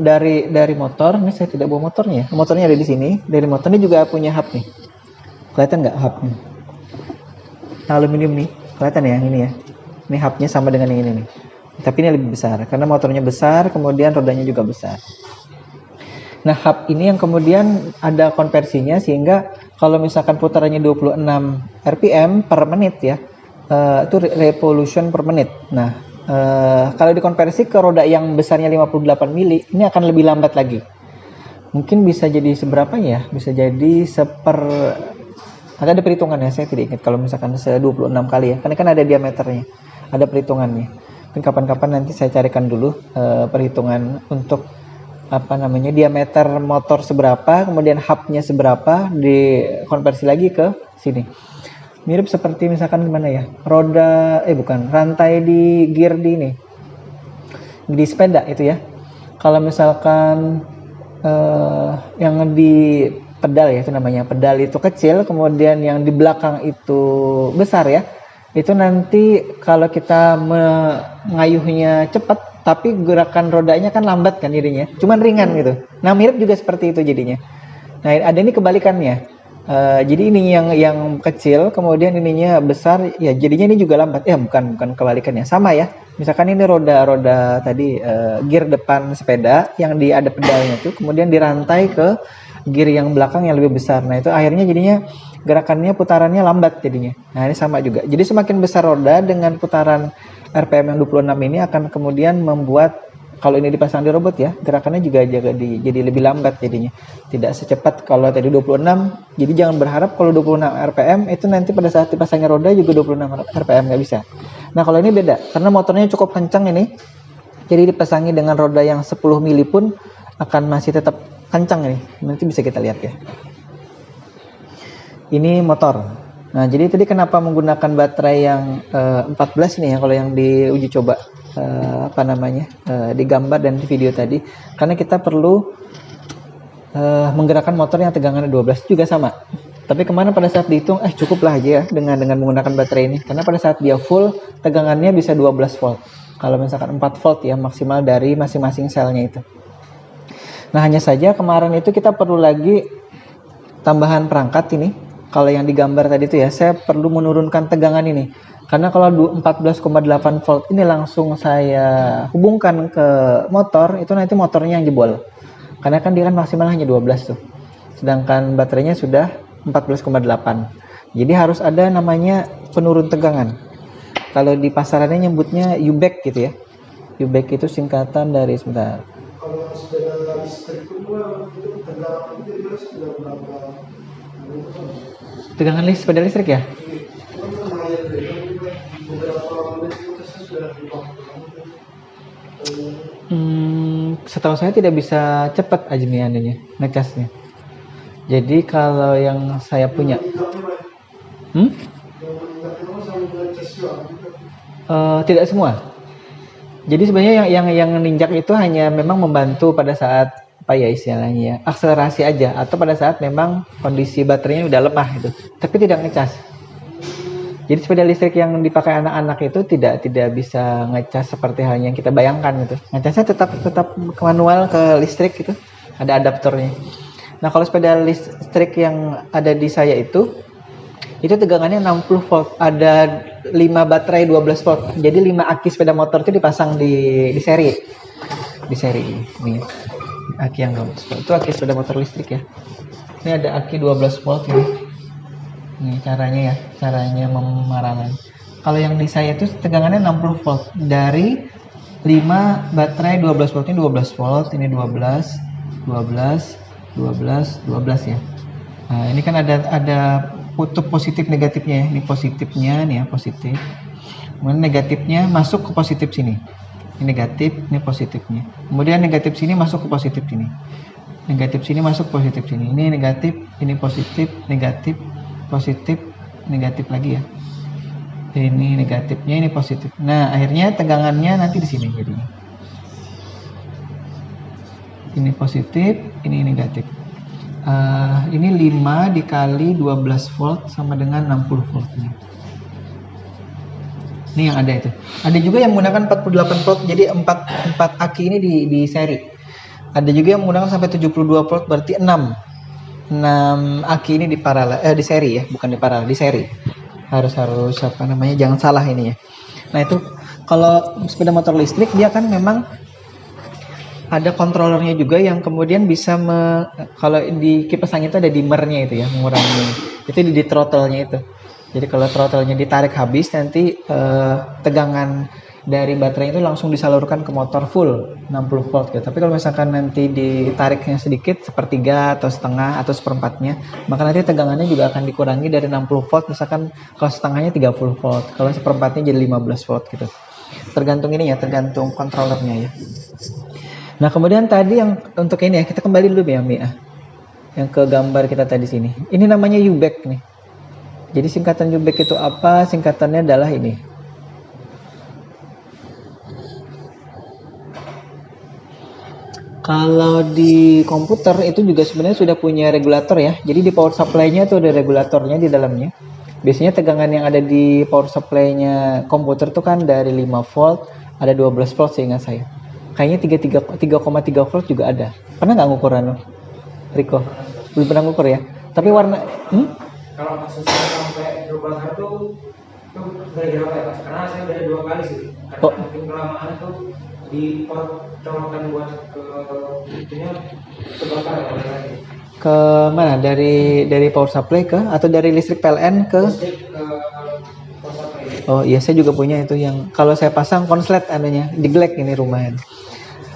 Dari motor, ini saya tidak bawa motornya. Motornya ada di sini. Dari motor ini juga punya hub nih. Kelihatan nggak hubnya? Aluminium nih, kelihatan ya ini ya. Ini hubnya sama dengan yang ini nih. Tapi ini lebih besar karena motornya besar, kemudian rodanya juga besar. Nah, hub ini yang kemudian ada konversinya sehingga kalau misalkan putarannya 26 rpm per menit ya, itu revolution per menit. Nah, kalau dikonversi ke roda yang besarnya 58 mili, ini akan lebih lambat lagi. Mungkin bisa jadi seberapa ya? Bisa jadi ada perhitungannya, saya tidak ingat kalau misalkan 26 kali ya. Karena kan ada diameternya, ada perhitungannya. Mungkin kapan-kapan nanti saya carikan dulu perhitungan untuk apa namanya, diameter motor seberapa, kemudian hubnya seberapa, dikonversi lagi ke sini. Mirip seperti misalkan gimana ya, rantai di gear di sepeda itu ya. Kalau misalkan yang di pedal ya, itu namanya pedal itu kecil, kemudian yang di belakang itu besar ya, itu nanti kalau kita mengayuhnya cepat tapi gerakan rodanya kan lambat kan jadinya, cuman ringan gitu. Nah, mirip juga seperti itu jadinya. Nah, ada ini kebalikannya. Jadi ini yang kecil, kemudian ininya besar, ya jadinya ini juga lambat. Ya bukan kebalikannya, sama ya. Misalkan ini roda tadi gear depan sepeda yang ada pedalnya tuh, kemudian dirantai ke gear yang belakang yang lebih besar. Nah, itu akhirnya jadinya gerakannya, putarannya lambat jadinya. Nah, ini sama juga. Jadi semakin besar roda dengan putaran RPM yang 26 ini akan kemudian membuat, kalau ini dipasang di robot ya, gerakannya juga jadi lebih lambat jadinya. Tidak secepat kalau tadi 26. Jadi jangan berharap kalau 26 RPM itu nanti pada saat dipasangnya roda juga 26 RPM, nggak bisa. Nah, kalau ini beda karena motornya cukup kencang ini. Jadi dipasangi dengan roda yang 10 mili pun akan masih tetap kencang ini. Nanti bisa kita lihat ya. Ini motor. Nah, jadi tadi kenapa menggunakan baterai yang 14 ini ya, kalau yang diuji coba digambar dan di video tadi, karena kita perlu menggerakkan motor yang tegangannya 12 juga sama. Tapi kemana pada saat dihitung, cukuplah aja ya dengan menggunakan baterai ini, karena pada saat dia full tegangannya bisa 12 volt. Kalau misalkan 4 volt ya maksimal dari masing-masing selnya itu. Nah, hanya saja kemarin itu kita perlu lagi tambahan perangkat ini. Kalau yang digambar tadi itu ya, saya perlu menurunkan tegangan ini. Karena kalau 14,8 volt ini langsung saya hubungkan ke motor, itu nanti motornya yang jebol. Karena kan dia kan maksimal hanya 12 tuh. Sedangkan baterainya sudah 14,8. Jadi harus ada namanya penurun tegangan. Kalau di pasarannya nyebutnya U-back gitu ya. U-back itu singkatan dari, sebentar. Kalau sepeda listrik itu tegangan itu sudah berapa? Tegangan sepeda listrik ya? Setahu saya tidak bisa cepat ajmiannya, ngecasnya. Jadi kalau yang saya punya, tidak semua. Jadi sebenarnya yang ninjak itu hanya memang membantu pada saat apa ya istilahnya ya, akselerasi aja, atau pada saat memang kondisi baterainya udah lemah gitu, tapi tidak ngecas. Jadi sepeda listrik yang dipakai anak-anak itu tidak bisa ngecas seperti halnya yang kita bayangkan gitu. Ngecasnya tetap manual ke listrik gitu, ada adaptornya. Nah, kalau sepeda listrik yang ada di saya itu tegangannya 60 volt, ada 5 baterai 12 volt. Jadi 5 aki sepeda motor itu dipasang di seri. Di seri ini. Aki yang 12 volt. Itu aki sepeda motor listrik ya. Ini ada aki 12 volt ini. Ini caranya memaralkan. Kalau yang di saya itu tegangannya 60 volt. Dari 5 baterai 12 volt, ini 12 volt, ini 12 ya. Nah, ini kan ada kutub positif negatifnya ya. Ini positifnya nih ya, positif. Kemudian negatifnya masuk ke positif sini. Ini negatif, ini positifnya. Kemudian negatif sini masuk ke positif sini. Negatif sini masuk, positif sini. Ini negatif, ini positif, negatif, positif, negatif lagi ya. Ini negatifnya, ini positif. Nah, akhirnya tegangannya nanti di sini jadinya. Ini positif, ini negatif. Ini 5 dikali 12 volt sama dengan 60 volt ini. Ini yang ada itu. Ada juga yang menggunakan 48 volt, jadi 4 aki ini di seri. Ada juga yang menggunakan sampai 72 volt, berarti 6 aki ini di paralel, di seri ya, bukan di paralel, di seri. Harus apa namanya, jangan salah ini ya. Nah itu kalau sepeda motor listrik dia kan memang ada kontrolernya juga yang kemudian bisa kalau di kipas angin itu ada dimmernya itu ya, mengurangi. Itu di throttle-nya itu. Jadi kalau throttle-nya ditarik habis nanti tegangan dari baterai itu langsung disalurkan ke motor full 60 volt gitu. Tapi kalau misalkan nanti ditariknya sedikit, sepertiga atau setengah atau seperempatnya, maka nanti tegangannya juga akan dikurangi dari 60 volt, misalkan kalau setengahnya 30 volt, kalau seperempatnya jadi 15 volt gitu. Tergantung ini ya, tergantung kontrolernya ya. Nah kemudian tadi yang untuk ini ya, kita kembali dulu ya Mia, yang ke gambar kita tadi sini. Ini namanya UBAC nih. Jadi singkatan UBAC itu apa? Singkatannya adalah ini. Kalau di komputer itu juga sebenarnya sudah punya regulator ya. Jadi di power supply-nya itu ada regulatornya di dalamnya. Biasanya tegangan yang ada di power supply-nya komputer itu kan dari 5 volt, ada 12 volt seingat saya. Kayaknya 3,3 volt juga ada. Pernah nggak ngukur Riko? Belum pernah ngukur ya. Tapi warna Kalau kasusnya sampai 12 itu gara-gara apa ya Mas? Karena saya udah 2 kali sih. Karena mungkin kelamaan itu di colokan buat ke itunya kebakar ya lagi. Ke mana? Dari power supply ke atau dari listrik PLN ke? Listrik ke power supply. Oh iya, saya juga punya itu yang kalau saya pasang konslet anunya di Glek ini rumahnya.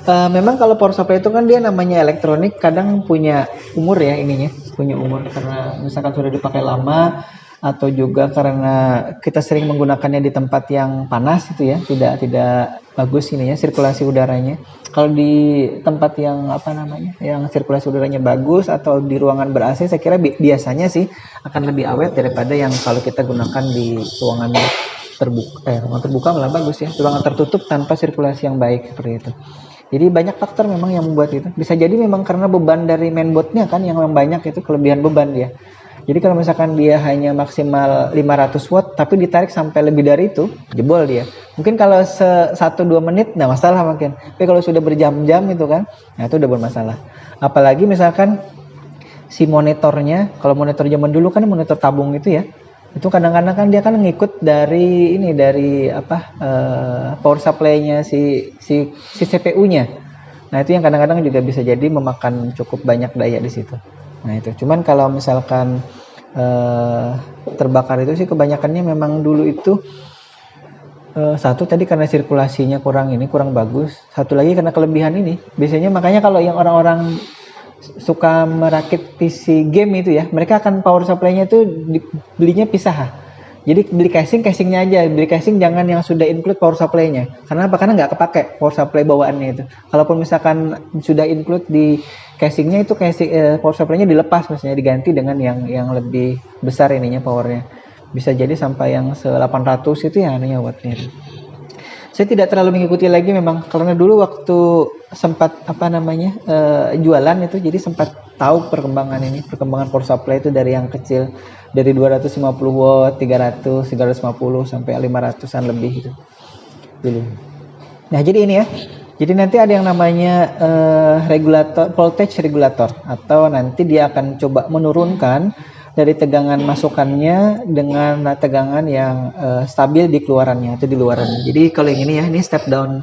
Memang kalau power supply itu kan dia namanya elektronik, kadang punya umur ya ininya, punya umur karena misalkan sudah dipakai lama atau juga karena kita sering menggunakannya di tempat yang panas itu ya, tidak bagus ininya sirkulasi udaranya. Kalau di tempat yang apa namanya, yang sirkulasi udaranya bagus atau di ruangan ber-AC, saya kira biasanya sih akan lebih awet daripada yang kalau kita gunakan di ruangan terbuka. Ruangan terbuka malah bagus ya, ruangan tertutup tanpa sirkulasi yang baik seperti itu. Jadi banyak faktor memang yang membuat itu. Bisa jadi memang karena beban dari mainboardnya kan yang banyak, itu kelebihan beban dia. Jadi kalau misalkan dia hanya maksimal 500 watt tapi ditarik sampai lebih dari itu, jebol dia. Mungkin kalau 1-2 menit nggak masalah mungkin. Tapi kalau sudah berjam-jam itu kan, nah itu udah bermasalah. Apalagi misalkan si monitornya, kalau monitor zaman dulu kan monitor tabung itu ya, itu kadang-kadang kan dia kan ngikut dari power supply-nya si CPU-nya. Nah itu yang kadang-kadang juga bisa jadi memakan cukup banyak daya di situ. Nah itu cuman kalau misalkan terbakar itu sih kebanyakannya memang dulu itu satu tadi karena sirkulasinya kurang bagus, satu lagi karena kelebihan ini. Biasanya makanya kalau yang orang-orang suka merakit PC game itu ya, mereka akan power supply-nya itu belinya pisah. Jadi beli casingnya aja, beli casing jangan yang sudah include power supply-nya. Karena apa? Karena nggak kepake power supply bawaannya itu. Kalaupun misalkan sudah include di casingnya itu power supply-nya dilepas, misalnya diganti dengan yang lebih besar ininya powernya. Bisa jadi sampai yang 800 itu ya anunya wattnya. Saya tidak terlalu mengikuti lagi memang karena dulu waktu sempat jualan itu, jadi sempat tahu perkembangan power supply itu dari yang kecil, dari 250 watt, 300, 350 sampai 500-an lebih gitu dulu. Nah jadi ini ya, jadi nanti ada yang namanya regulator, voltage regulator, atau nanti dia akan coba menurunkan dari tegangan masukannya dengan tegangan yang stabil di keluarannya atau di luarannya. Jadi kalau yang ini ya, ini step down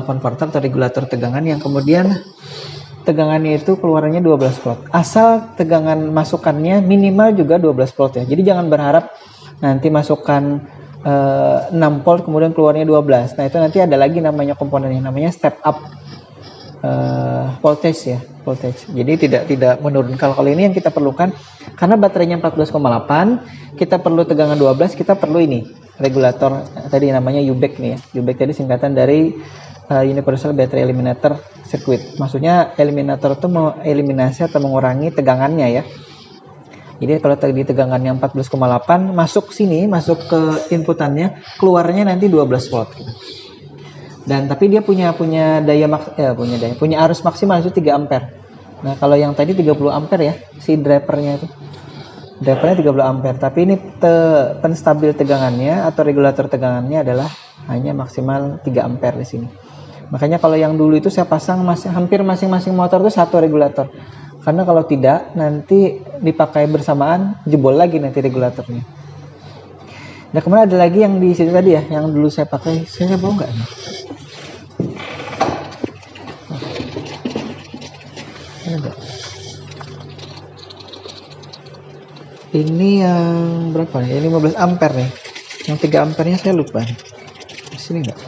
converter atau regulator tegangan yang kemudian tegangannya itu keluarannya 12 volt. Asal tegangan masukannya minimal juga 12 volt ya. Jadi jangan berharap nanti masukkan 6 volt kemudian keluarnya 12. Nah itu nanti ada lagi namanya komponennya, namanya step up voltage ya, voltage. Jadi tidak menurunkan. Kalau ini yang kita perlukan karena baterainya 14,8, kita perlu tegangan 12, kita perlu ini regulator tadi namanya UBAC nih ya. UBAC tadi singkatan dari universal battery eliminator circuit. Maksudnya eliminator itu mau eliminasi atau mengurangi tegangannya ya. Jadi kalau tadi tegangannya 14,8 masuk sini, masuk ke inputannya, keluarnya nanti 12 volt gitu. Dan tapi dia punya punya arus maksimal itu 3 ampere. Nah, kalau yang tadi 30 ampere ya, si drivernya itu. Drivernya 30 ampere, tapi ini penstabil tegangannya atau regulator tegangannya adalah hanya maksimal 3 ampere di sini. Makanya kalau yang dulu itu saya pasang hampir masing-masing motor itu satu regulator. Karena kalau tidak nanti dipakai bersamaan jebol lagi nanti regulatornya. Nah, kemudian ada lagi yang di situ tadi ya, yang dulu saya pakai, saya bawa nggak nih? Ada. Ini yang berapa nih? Ini 15 ampere nih. Yang 3 ampernya saya lupa nih. Di sini nggak?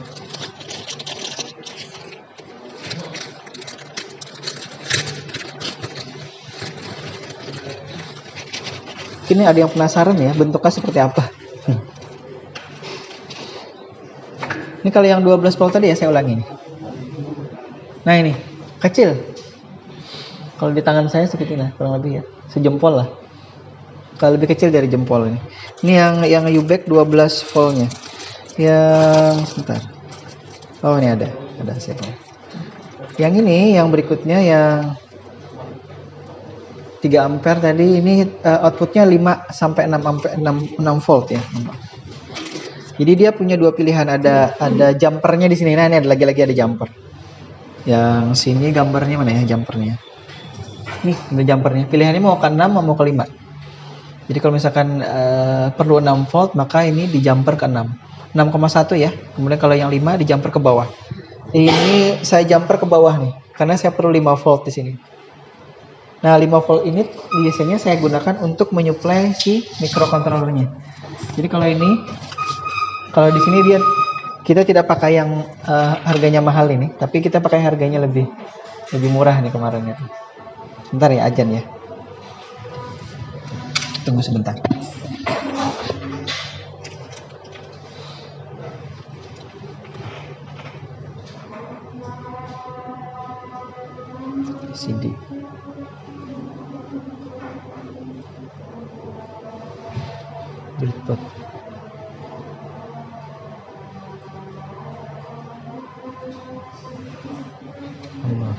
Ini ada yang penasaran ya, bentuknya seperti apa? Ini kalau yang 12 volt tadi ya, saya ulangi nih. Nah ini, kecil. Kalau di tangan saya seperti ini, kurang lebih ya, sejempol lah. Kalau lebih kecil dari jempol ini. Ini yang U-back 12 voltnya. Yang sebentar. Oh ini ada hasilnya. Yang ini, yang berikutnya yang 3 ampere tadi ini outputnya 5 sampai 6 ampere 6 volt ya. Jadi dia punya dua pilihan, ada jumpernya di sini. Nah, ini ada lagi-lagi ada jumper. Yang sini gambarnya mana ya jumpernya? Nih, ada jumpernya. Pilihannya mau ke 6 mau ke 5. Jadi kalau misalkan perlu 6 volt, maka ini di jumper ke 6. 6,1 ya. Kemudian kalau yang 5 di jumper ke bawah. Ini saya jumper ke bawah nih, karena saya perlu 5 volt di sini. Nah, 5 volt ini biasanya saya gunakan untuk menyuplai si microcontrollernya. Jadi kalau di sini kita tidak pakai yang harganya mahal ini, tapi kita pakai harganya lebih murah nih kemarin itu. Bentar ya, ajan ya. Tunggu sebentar. CD. Breadboard. Allah.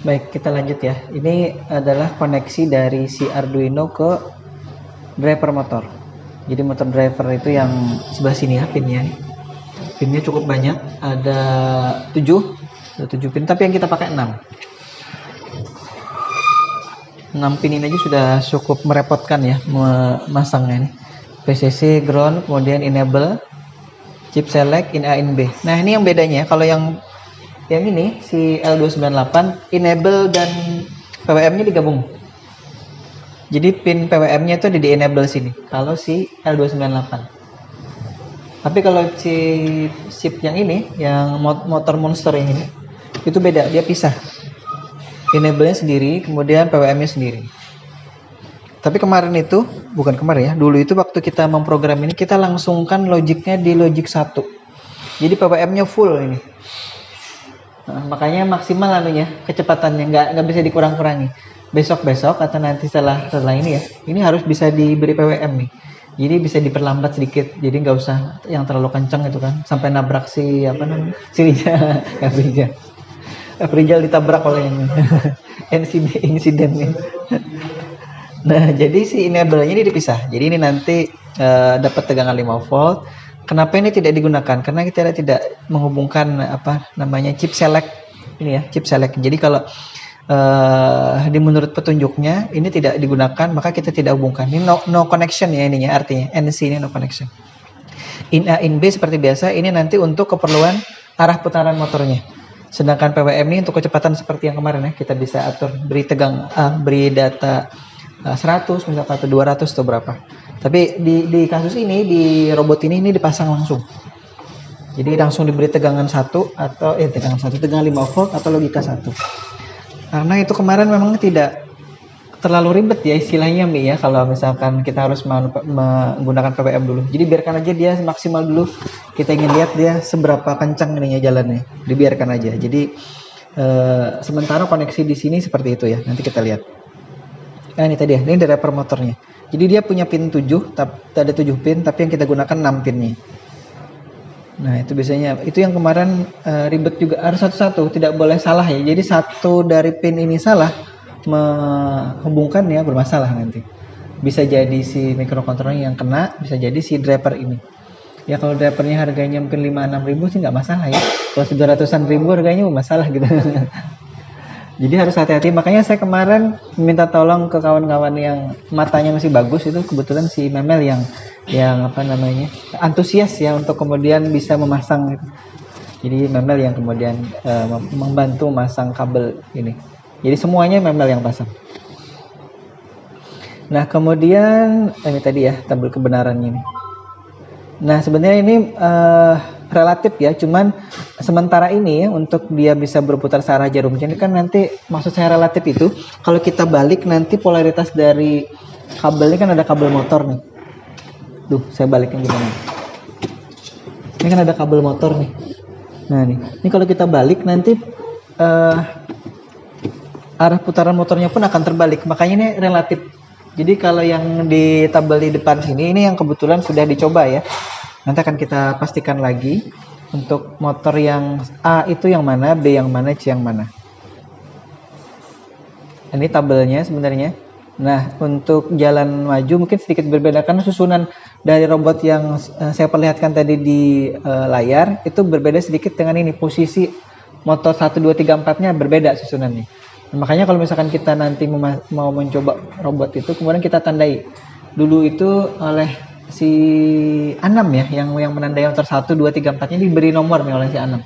Baik, kita lanjut ya. Ini adalah koneksi dari si Arduino ke driver motor. Jadi motor driver itu yang sebelah sini ya pinnya nih. Pinnya cukup banyak, ada 7 pin, tapi yang kita pakai 6. 6 pin ini aja sudah cukup merepotkan ya memasangnya nih. PCC, ground, kemudian enable, chip select, in A in B. Nah, ini yang bedanya. Kalau yang ini si L298 enable dan PWM-nya digabung. Jadi pin PWM-nya itu ada di enable sini. Kalau si L298. Tapi kalau chip yang ini, yang motor monster yang ini, itu beda, dia pisah. Enable-nya sendiri, kemudian PWM-nya sendiri. Tapi kemarin itu, bukan kemarin ya, dulu itu waktu kita memprogram ini, kita langsungkan logiknya di logic 1. Jadi PWM-nya full ini. Nah, makanya maksimal anunya, kecepatannya nggak bisa dikurang-kurangi. Besok atau nanti setelah ini ya, ini harus bisa diberi PWM nih. Jadi bisa diperlambat sedikit, jadi nggak usah yang terlalu kencang itu kan, sampai nabrak si Rijal, Rijal ditabrak oleh yang insiden nih. Nah, jadi si enable-nya ini dipisah. Jadi ini nanti dapat tegangan 5 volt. Kenapa ini tidak digunakan? Karena kita tidak menghubungkan chip select ini ya, chip select. Jadi kalau menurut petunjuknya ini tidak digunakan, maka kita tidak hubungkan. Ini no connection ya ininya, artinya NC ini no connection. In A in B seperti biasa, ini nanti untuk keperluan arah putaran motornya. Sedangkan PWM ini untuk kecepatan seperti yang kemarin ya, kita bisa atur beri data 100 misalkan atau 200 atau berapa. Tapi di kasus ini, di robot ini dipasang langsung. Jadi langsung diberi tegangan 1 atau tegangan 5 volt atau logika 1. Karena itu kemarin memang tidak terlalu ribet ya istilahnya Mi ya, kalau misalkan kita harus menggunakan PWM dulu. Jadi biarkan aja dia maksimal dulu. Kita ingin lihat dia seberapa kencang ininya jalannya. Dibiarkan aja. Jadi sementara koneksi di sini seperti itu ya. Nanti kita lihat. Nah, ini tadi ya, ini driver motornya. Jadi dia punya pin 7, ada 7 pin, tapi yang kita gunakan 6 pinnya. Nah, itu biasanya, itu yang kemarin ribet juga, harus satu-satu, tidak boleh salah ya. Jadi satu dari pin ini salah, menghubungkannya bermasalah nanti. Bisa jadi si microcontroller yang kena, bisa jadi si driver ini. Ya kalau drivernya harganya mungkin 5-6 ribu sih nggak masalah ya. Kalau 700-an ribu harganya masalah gitu. Jadi harus hati-hati, makanya saya kemarin minta tolong ke kawan-kawan yang matanya masih bagus, itu kebetulan si Memel yang antusias ya untuk kemudian bisa memasang gitu. Jadi Memel yang kemudian membantu memasang kabel ini. Jadi semuanya Memel yang pasang. Nah kemudian ini tadi ya tabel kebenarannya ini. Nah sebenarnya ini relatif ya, cuman sementara ini ya, untuk dia bisa berputar searah jarum jam ini kan nanti, maksud saya relatif itu kalau kita balik nanti polaritas dari kabel ini kan ada kabel motor nih. Saya balikin gimana? Ini kan ada kabel motor nih. Nah ini kalau kita balik nanti arah putaran motornya pun akan terbalik. Makanya ini relatif. Jadi kalau yang di tabel di depan sini ini yang kebetulan sudah dicoba ya. Nanti akan kita pastikan lagi untuk motor yang A itu yang mana, B yang mana, C yang mana. Ini tabelnya sebenarnya. Nah, untuk jalan maju mungkin sedikit berbeda karena susunan dari robot yang saya perlihatkan tadi di layar itu berbeda sedikit dengan ini. Posisi motor 1, 2, 3, 4-nya berbeda susunannya. Nah, makanya kalau misalkan kita nanti mau mencoba robot itu, kemudian kita tandai. Dulu itu oleh si Anam ya, yang menandai motor 1, 2, 3, 4-nya diberi nomor nih oleh si Anam.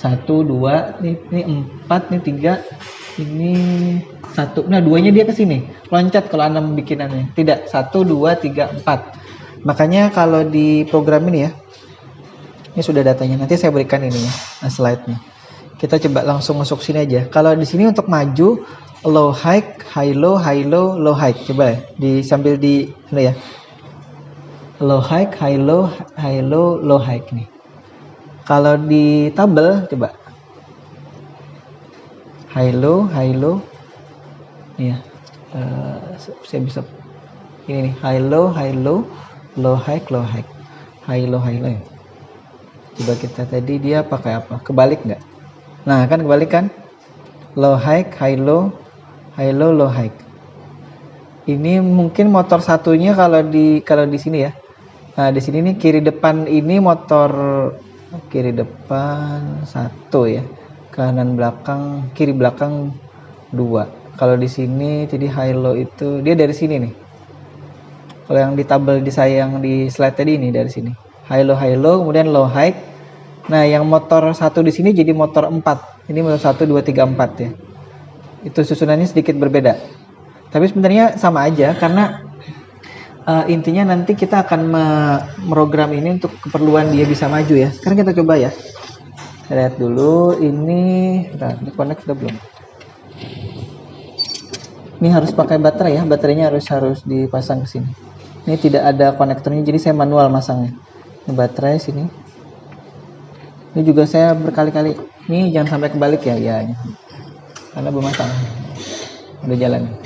1, 2, ini 4, ini 3, ini 1. Nah, 2-nya dia ke sini. Loncat kalau Anam bikinannya. Tidak, 1, 2, 3, 4. Makanya kalau di program ini ya, ini sudah datanya. Nanti saya berikan ininya, slide-nya. Kita coba langsung masuk sini aja. Kalau di sini untuk maju low high, high low, low high. Coba ya. Sambil di ini ya. Low high, low high nih. Kalau di tabel coba. High low. Nih ya. Saya bisa ini nih, high low, low high. High low ya. Coba kita tadi dia pakai apa? Kebalik nggak? Nah, kan kebalik kan? Low high, low, low high. Ini mungkin motor satunya kalau di sini ya. Nah, di sini nih kiri depan ini motor kiri depan 1 ya. Kanan belakang, kiri belakang 2. Kalau di sini jadi high low itu dia dari sini nih. Kalau yang di tabel yang di slide tadi ini dari sini. High low, kemudian low high. Nah, yang motor 1 di sini jadi motor 4. Ini motor 1 2 3 4 ya. Itu susunannya sedikit berbeda. Tapi sebenarnya sama aja karena intinya nanti kita akan meprogram ini untuk keperluan dia bisa maju ya. Sekarang kita coba ya. Kita lihat dulu ini, ini connect sudah belum? Ini harus pakai baterai ya. Baterainya harus dipasang ke sini. Ini tidak ada konektornya jadi saya manual masangnya. Ini baterai sini. Ini juga saya berkali-kali. Ini jangan sampai kebalik ya, karena belum matang. Udah jalan.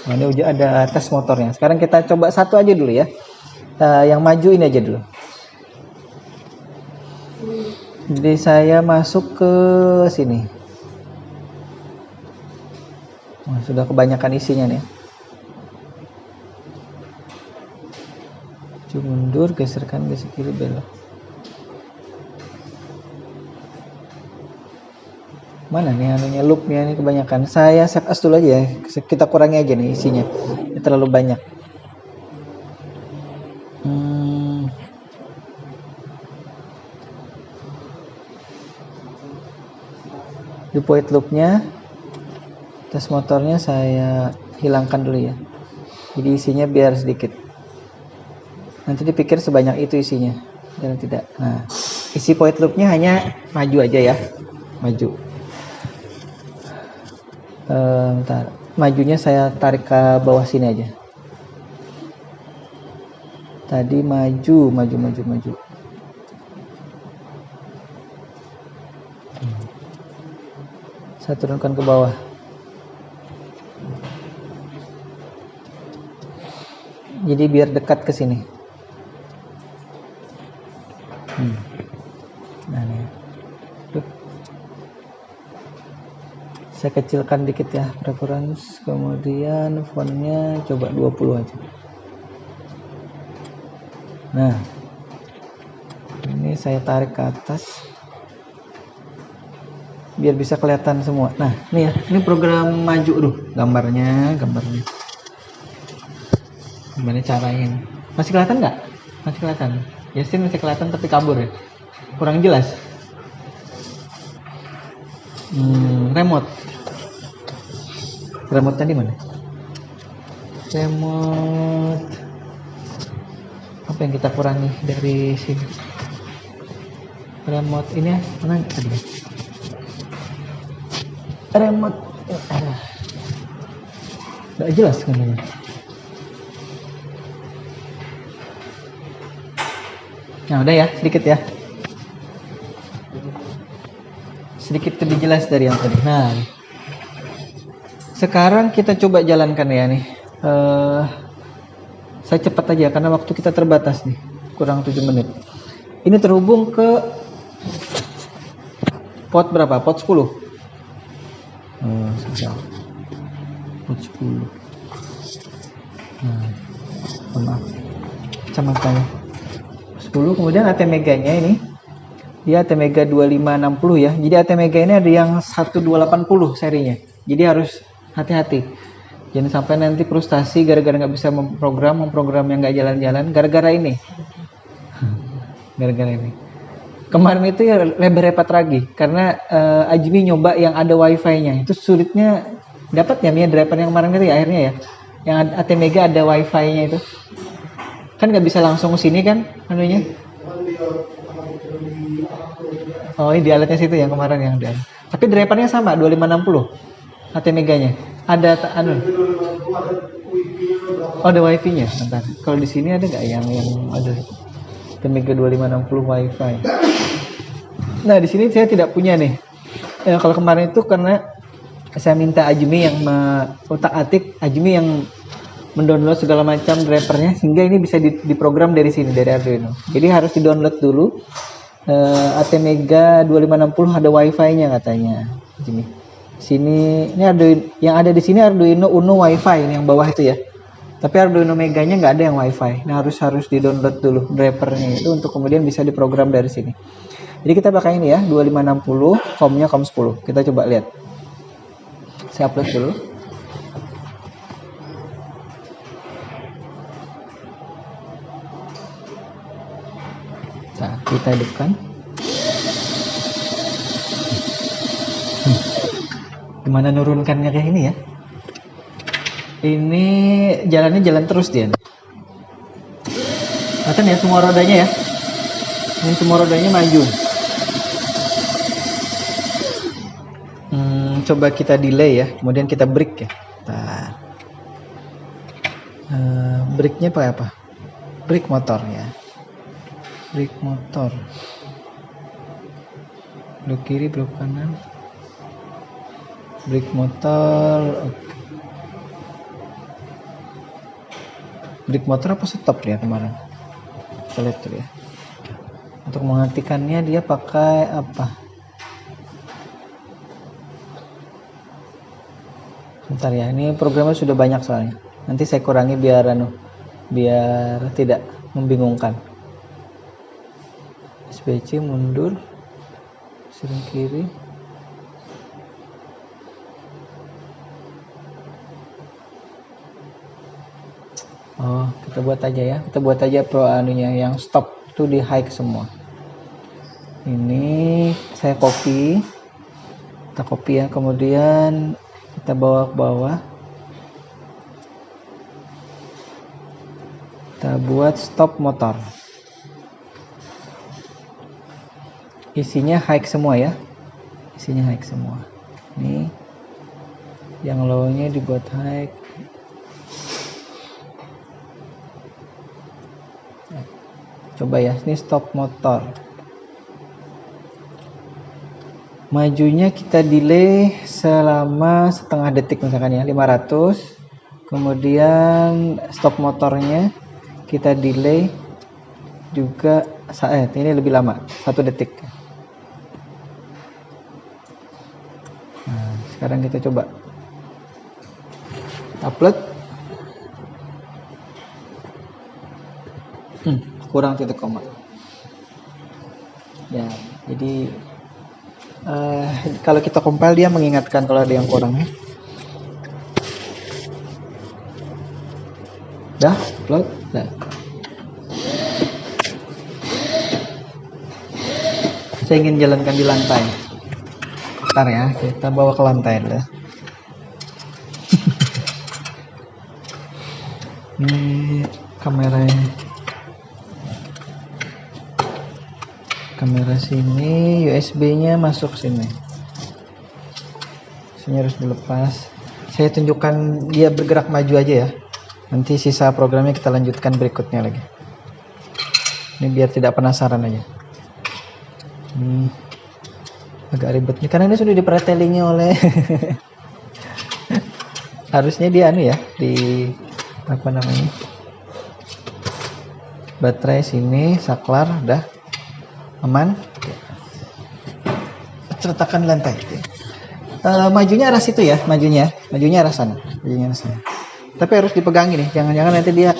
Nah, ini udah ada tes motornya. Sekarang kita coba satu aja dulu ya. Yang maju ini aja dulu. Jadi saya masuk ke sini. Nah, sudah kebanyakan isinya nih. Mundur, geser kiri, belok. Mana nih anunya, loopnya ini kebanyakan. Saya save as dulu aja ya. Kita kurangi aja nih isinya. Ini terlalu banyak. Di point loopnya, tes motornya saya hilangkan dulu ya. Jadi isinya biar sedikit. Nanti dipikir sebanyak itu isinya, dan tidak. Nah, isi point loopnya hanya maju aja ya, maju. Bentar. Majunya saya tarik ke bawah sini aja. Tadi maju. Saya turunkan ke bawah. Jadi biar dekat ke sini. Nah, nih. Saya kecilkan dikit ya preference, kemudian fontnya coba 20 aja. Nah, ini saya tarik ke atas biar bisa kelihatan semua. Nah, ini ya, ini program maju. Gambarnya gimana caranya? Masih kelihatan nggak? Masih kelihatan. Yasin masih kelihatan tapi kabur ya. Kurang jelas. Remote tadi mana? Remote apa yang kita kurangi dari sini? Remote ini ya, mana tadi? Remote nggak jelas kan ini. Nah, udah ya, sedikit ya. Sedikit lebih jelas dari yang tadi. Nah, sekarang kita coba jalankan ya nih. Saya cepat aja karena waktu kita terbatas nih. Kurang 7 menit. Ini terhubung ke pot berapa? Pot 10. Pot 10. Maaf. Kacamatannya. 10, kemudian ATmega-nya ini dia ATmega 2560 ya. Jadi ATmega ini ada yang 1280 serinya. Jadi harus hati-hati. Jangan sampai nanti frustasi gara-gara nggak bisa memprogram yang nggak jalan-jalan gara-gara ini. Gara-gara ini. Kemarin itu ya lebih repot lagi karena Ajmi nyoba yang ada wifi-nya. Itu sulitnya dapatnya Mia driver yang kemarin itu ya akhirnya ya. Yang ATmega ada wifi-nya itu. Kan nggak bisa langsung ke sini kan anunya. Oh, ini di alatnya situ yang kemarin yang ada. Tapi drivernya sama 2560. AT Meganya. Ada anu. Oh, ada wifi-nya. Bentar. Kalau di sini ada nggak yang ada AT Mega 2560 wifi? Nah, di sini saya tidak punya nih. Kalau kemarin itu karena saya minta Ajmi yang utak-atik, Ajmi yang mendownload segala macam drivernya sehingga ini bisa diprogram dari sini, dari Arduino. Jadi harus di-download dulu. AT Mega 2560 ada wifi-nya katanya. Ajmi. Sini ini Arduino, yang ada di sini Arduino Uno wifi ini yang bawah itu ya. Tapi Arduino Meganya nggak ada yang wifi. Nah, harus di-download dulu drivernya itu untuk kemudian bisa diprogram dari sini. Jadi kita pakai ini ya, 2560, COM-nya COM 10. Kita coba lihat. Saya upload dulu. Nah, kita hidupkan. Gimana nurunkannya kayak ini ya? Ini jalannya jalan terus dia. Kelihatan ya semua rodanya ya? Ini semua rodanya maju. Coba kita delay ya, kemudian kita break ya. Nah, breaknya pakai apa? Break motor ya. Break motor. Blok kiri, blok kanan. Break motor. Oke. Break motor apa stop ya kemarin? Kita lihat dulu ya. Untuk menghentikannya dia pakai apa? Bentar ya, ini programnya sudah banyak soalnya. Nanti saya kurangi biar tidak membingungkan. SBC mundur, sering kiri. Oh, kita buat aja ya. Kita buat aja anunya yang stop itu di high semua. Ini saya copy. Kita copy ya, kemudian kita bawa ke bawah. Kita buat stop motor. Isinya high semua ya. Isinya high semua. Ini yang low-nya dibuat high. Coba ya, ini stop motor. Majunya kita delay selama setengah detik misalkan ya, 500. Kemudian stop motornya kita delay juga ini lebih lama, 1 detik. Nah, sekarang kita coba upload. Kurang titik koma. Ya, jadi kalau kita compile dia mengingatkan kalau ada yang kurang ya. Dah, upload. Dah. Saya ingin jalankan di lantai. Bentar ya, kita bawa ke lantai dulu. Ini kameranya. Kamera sini, USB-nya masuk sini. Sini harus dilepas. Saya tunjukkan dia bergerak maju aja ya. Nanti sisa programnya kita lanjutkan berikutnya lagi. Ini biar tidak penasaran aja. Agak ribet nih karena ini sudah dipretelingnya oleh harusnya dia ya di apa namanya? Baterai sini, saklar udah aman. Ceretakan lantai. Majunya arah situ ya, majunya arah sana, Tapi harus dipegang ini, jangan-jangan nanti dia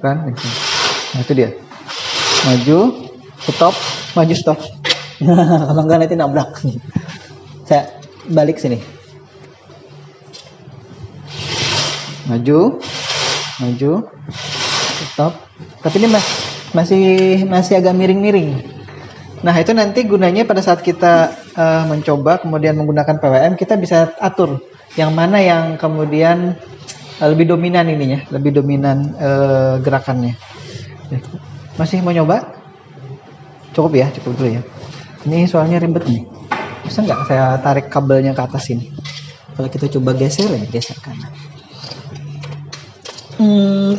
kan. Nah, itu dia. Maju, stop, maju stop. Kalau enggak nanti nabrak. Saya balik sini. Maju, stop. Tapi ini masih agak miring-miring. Nah, itu nanti gunanya pada saat kita mencoba kemudian menggunakan PWM, kita bisa atur yang mana yang kemudian lebih dominan ininya, lebih dominan gerakannya. Masih mau nyoba? Cukup ya, cukup dulu ya. Ini soalnya ribet nih. Bisa nggak saya tarik kabelnya ke atas ini? Kalau kita coba geser ya, geser kanan.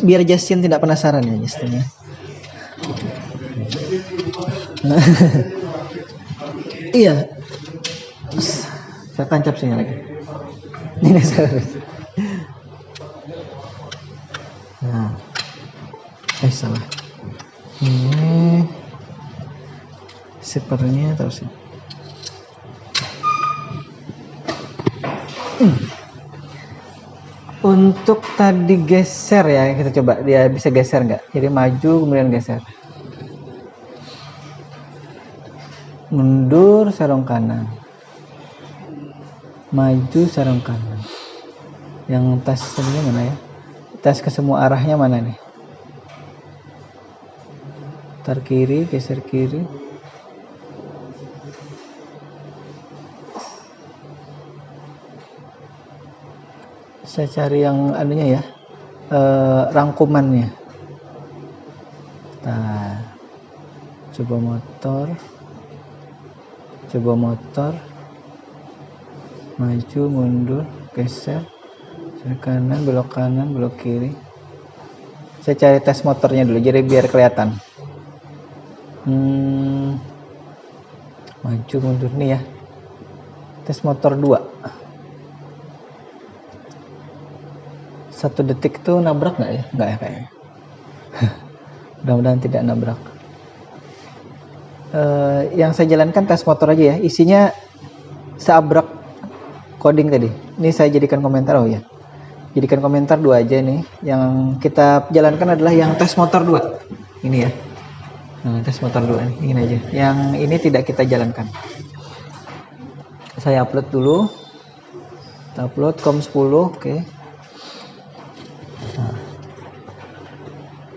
Biar Justin tidak penasaran ya Justin ya. Iya. Saya tancap sini lagi. Ini saya. Nah, salah. Ini sepertinya terus. Untuk tadi geser ya, kita coba dia bisa geser nggak? Jadi maju kemudian geser. Mundur sarung kanan. Maju sarung kanan. Yang tas tadinya mana ya? Tas ke semua arahnya mana nih? Tar kiri, geser kiri. Saya cari yang anunya ya, rangkumannya. Nah, coba motor, maju, mundur, geser, kanan, belok kiri. Saya cari tes motornya dulu, jadi biar kelihatan. Maju, mundur nih ya. Tes motor 2. 1 detik tuh nabrak nggak ya? Nggak ya kayaknya. Mudah-mudahan tidak nabrak. Yang saya jalankan tes motor aja ya. Isinya seabrak coding tadi. Ini saya jadikan komentar. Oh ya. Jadikan komentar 2 aja nih. Yang kita jalankan adalah yang tes motor 2. Ini ya. Nah, tes motor 2 nih. Ini aja. Yang ini tidak kita jalankan. Saya upload dulu. Kita upload COM 10. Oke. Nah,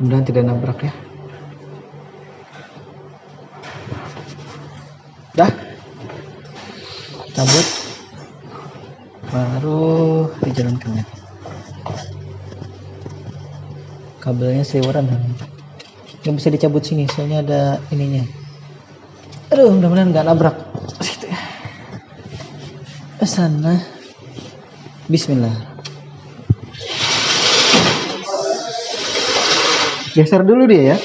mudah-mudahan tidak nabrak ya. Dah cabut baru dijalankan ya. Kabelnya seliweran, nggak bisa dicabut sini soalnya ada ininya. Aduh, mudah-mudahan nggak nabrak situ ya. Ke sana. Bismillah. Geser dulu dia ya.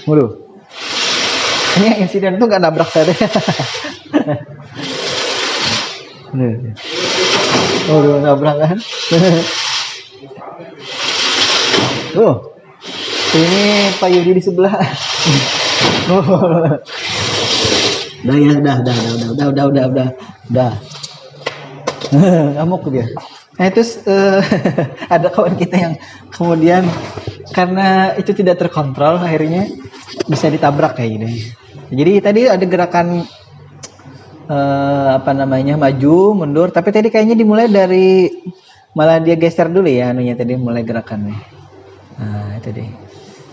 Waduh. Ini insiden tuh gak nabrak saya. Waduh, nabrak kan. Ini Pak Yudi di sebelah. Udah ya, udah. Ngamuk dia. Nah terus ada kawan kita yang kemudian karena itu tidak terkontrol akhirnya bisa ditabrak kayak gini. Jadi tadi ada gerakan maju mundur, tapi tadi kayaknya dimulai dari malah dia geser dulu ya anunya tadi mulai gerakannya. Nah itu deh.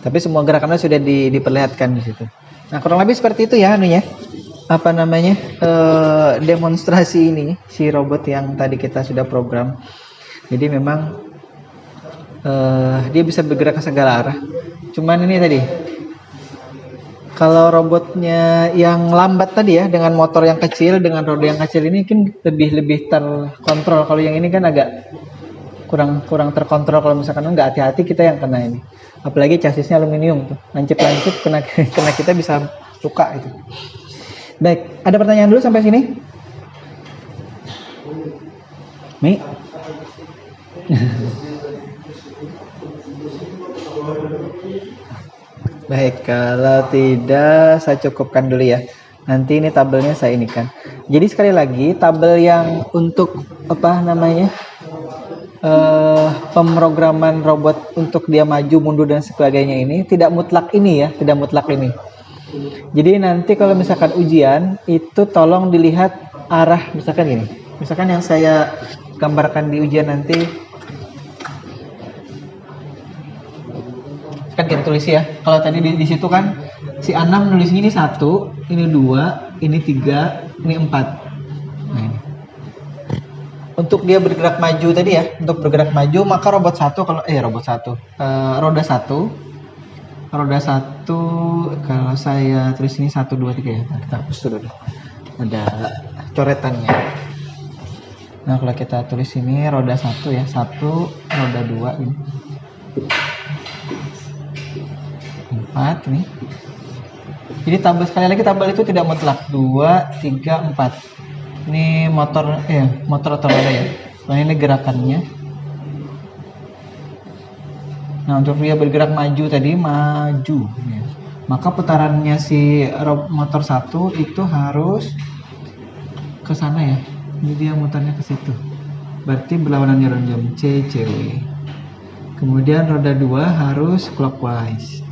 Tapi semua gerakannya sudah diperlihatkan di situ. Nah kurang lebih seperti itu ya anunya. Demonstrasi ini si robot yang tadi kita sudah program. Jadi memang dia bisa bergerak ke segala arah. Cuman ini tadi kalau robotnya yang lambat tadi ya dengan motor yang kecil dengan roda yang kecil ini kan lebih terkontrol. Kalau yang ini kan agak kurang terkontrol. Kalau misalkan nggak hati-hati kita yang kena ini. Apalagi chassisnya aluminium tuh, lancip kena kita bisa luka itu. Baik, ada pertanyaan dulu sampai sini? Mi? Baik, kalau tidak saya cukupkan dulu ya. Nanti ini tabelnya saya ini kan. Jadi sekali lagi tabel yang untuk pemrograman robot untuk dia maju, mundur dan sebagainya ini tidak mutlak ini ya, tidak mutlak ini. Jadi nanti kalau misalkan ujian itu tolong dilihat arah misalkan gini. Misalkan yang saya gambarkan di ujian nanti kan kita tulis ya. Kalau tadi di situ kan si Anam nulis ini 1, ini 2, ini 3, ini 4. Nah, ini. Untuk untuk dia bergerak maju tadi ya, untuk bergerak maju maka roda satu kalau saya tulis ini 1 2 3 ya. Nah, kita hapus dulu. Ada coretannya. Nah, kalau kita tulis ini roda 1 ya, 1, roda 2 ini. 4 nih. Jadi sekali lagi tabel itu tidak mutlak. 2 3 4. Ini motor atau roda ya. Soalnya ini gerakannya. Nah, untuk dia bergerak maju tadi, maju ya. Maka putarannya si motor 1 itu harus ke sana ya. Ini dia mutarnya ke situ. Berarti berlawanan jarum jam C, C, W. Kemudian roda 2 harus clockwise.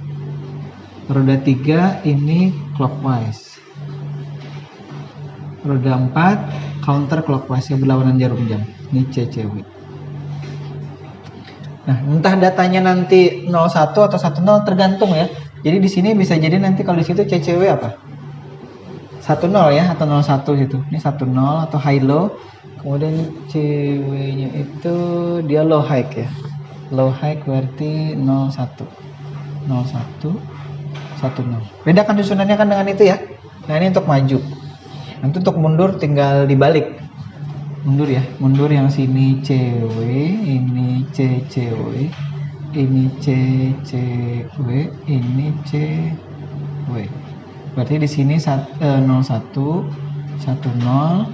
Roda 3 ini clockwise. Roda 4 counter clockwise, berlawanan jarum jam. Ini C, C, W. Nah, entah datanya nanti 01 atau 10 tergantung ya. Jadi di sini bisa jadi nanti kalau di situ CCW apa? 10 ya atau 01 gitu. Ini 10 atau high low. Kemudian CW-nya itu dia low high ya. Low high berarti 01. 01 10. Beda kan susunannya kan dengan itu ya. Nah, ini untuk maju. Nanti untuk mundur tinggal dibalik. Mundur ya, mundur yang sini CW, ini CCW, ini CCW, ini CW. Berarti di sini 01, 10,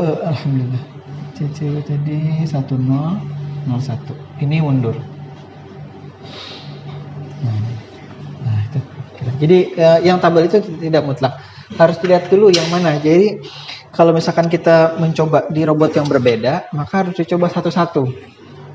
alhamdulillah. CCW tadi 10, 01. Ini mundur. Nah itu. Jadi yang tabel itu tidak mutlak. Harus dilihat dulu yang mana. Jadi kalau misalkan kita mencoba di robot yang berbeda, maka harus dicoba satu-satu.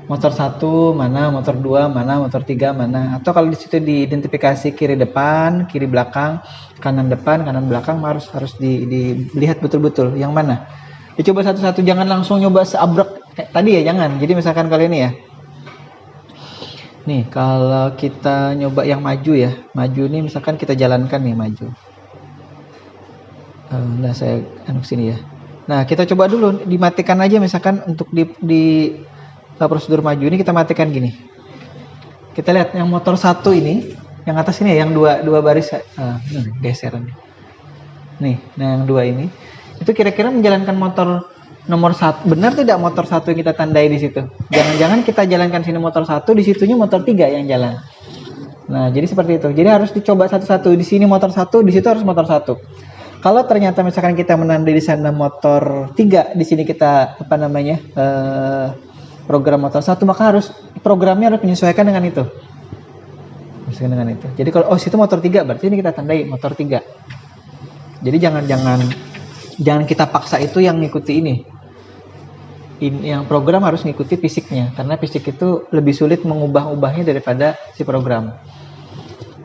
Motor 1 mana, motor 2 mana, motor 3 mana. Atau kalau di situ diidentifikasi kiri depan, kiri belakang, kanan depan, kanan belakang, harus dilihat betul-betul yang mana. Dicoba satu-satu, jangan langsung nyoba seabrek kayak tadi ya, jangan. Jadi misalkan kali ini ya. Nih, kalau kita nyoba yang maju ya. Maju nih misalkan kita jalankan nih maju. Nah, saya sini ya. Nah, kita coba dulu dimatikan aja misalkan untuk di prosedur maju ini kita matikan gini. Kita lihat yang motor 1 ini, yang atas ini ya, yang dua baris geseran. Nih, nah yang 2 ini. Itu kira-kira menjalankan motor nomor 1. Benar tidak motor 1 yang kita tandai di situ? Jangan-jangan kita jalankan sini motor 1, di situnya motor 3 yang jalan. Nah, jadi seperti itu. Jadi harus dicoba satu-satu. Di sini motor 1, di situ harus motor 1. Kalau ternyata misalkan kita menandai di sana motor 3, di sini kita program motor 1, maka programnya harus menyesuaikan dengan itu. Jadi kalau situ motor 3, berarti ini kita tandai motor 3. Jadi jangan kita paksa itu yang ngikuti ini. Yang program harus ngikuti fisiknya, karena fisik itu lebih sulit mengubah-ubahnya daripada si program.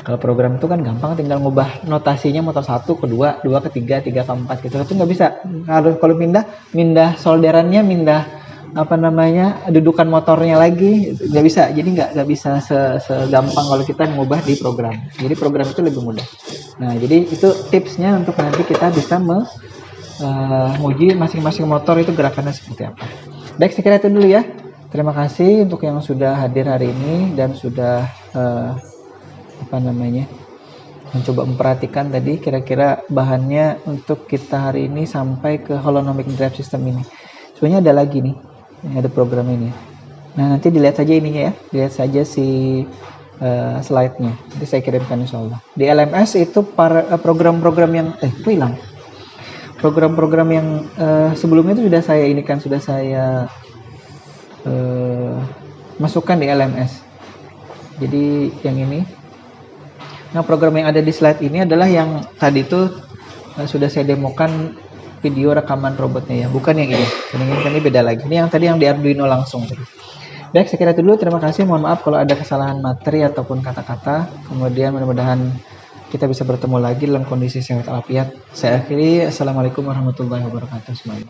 Kalau program itu kan gampang, tinggal ngubah notasinya motor 1 ke 2, 2 ke 3, 3 ke 4 gitu. Itu nggak bisa. Kalau mindah solderannya, dudukan motornya lagi, nggak bisa. Jadi nggak bisa segampang kalau kita mengubah di program. Jadi program itu lebih mudah. Nah, jadi itu tipsnya untuk nanti kita bisa menguji masing-masing motor itu gerakannya seperti apa. Baik, sekiranya itu dulu ya. Terima kasih untuk yang sudah hadir hari ini dan sudah mencoba memperhatikan tadi kira-kira bahannya untuk kita hari ini sampai ke holonomic drive system ini. Sebenarnya ada lagi nih, ada program ini. Nah, nanti dilihat saja ininya ya, dilihat saja si slide-nya. Nanti saya kirimkan insyaallah. Di LMS itu program-program yang program-program yang sebelumnya itu sudah saya masukkan di LMS. Jadi yang ini. Nah, program yang ada di slide ini adalah yang tadi itu sudah saya demokan video rekaman robotnya ya, bukan yang ini. Ini beda lagi. Ini yang tadi yang di Arduino langsung. Baik, sekiranya itu dulu. Terima kasih. Mohon maaf kalau ada kesalahan materi ataupun kata-kata. Kemudian mudah-mudahan kita bisa bertemu lagi dalam kondisi sehat walafiat. Saya akhiri. Assalamualaikum warahmatullahi wabarakatuh semuanya.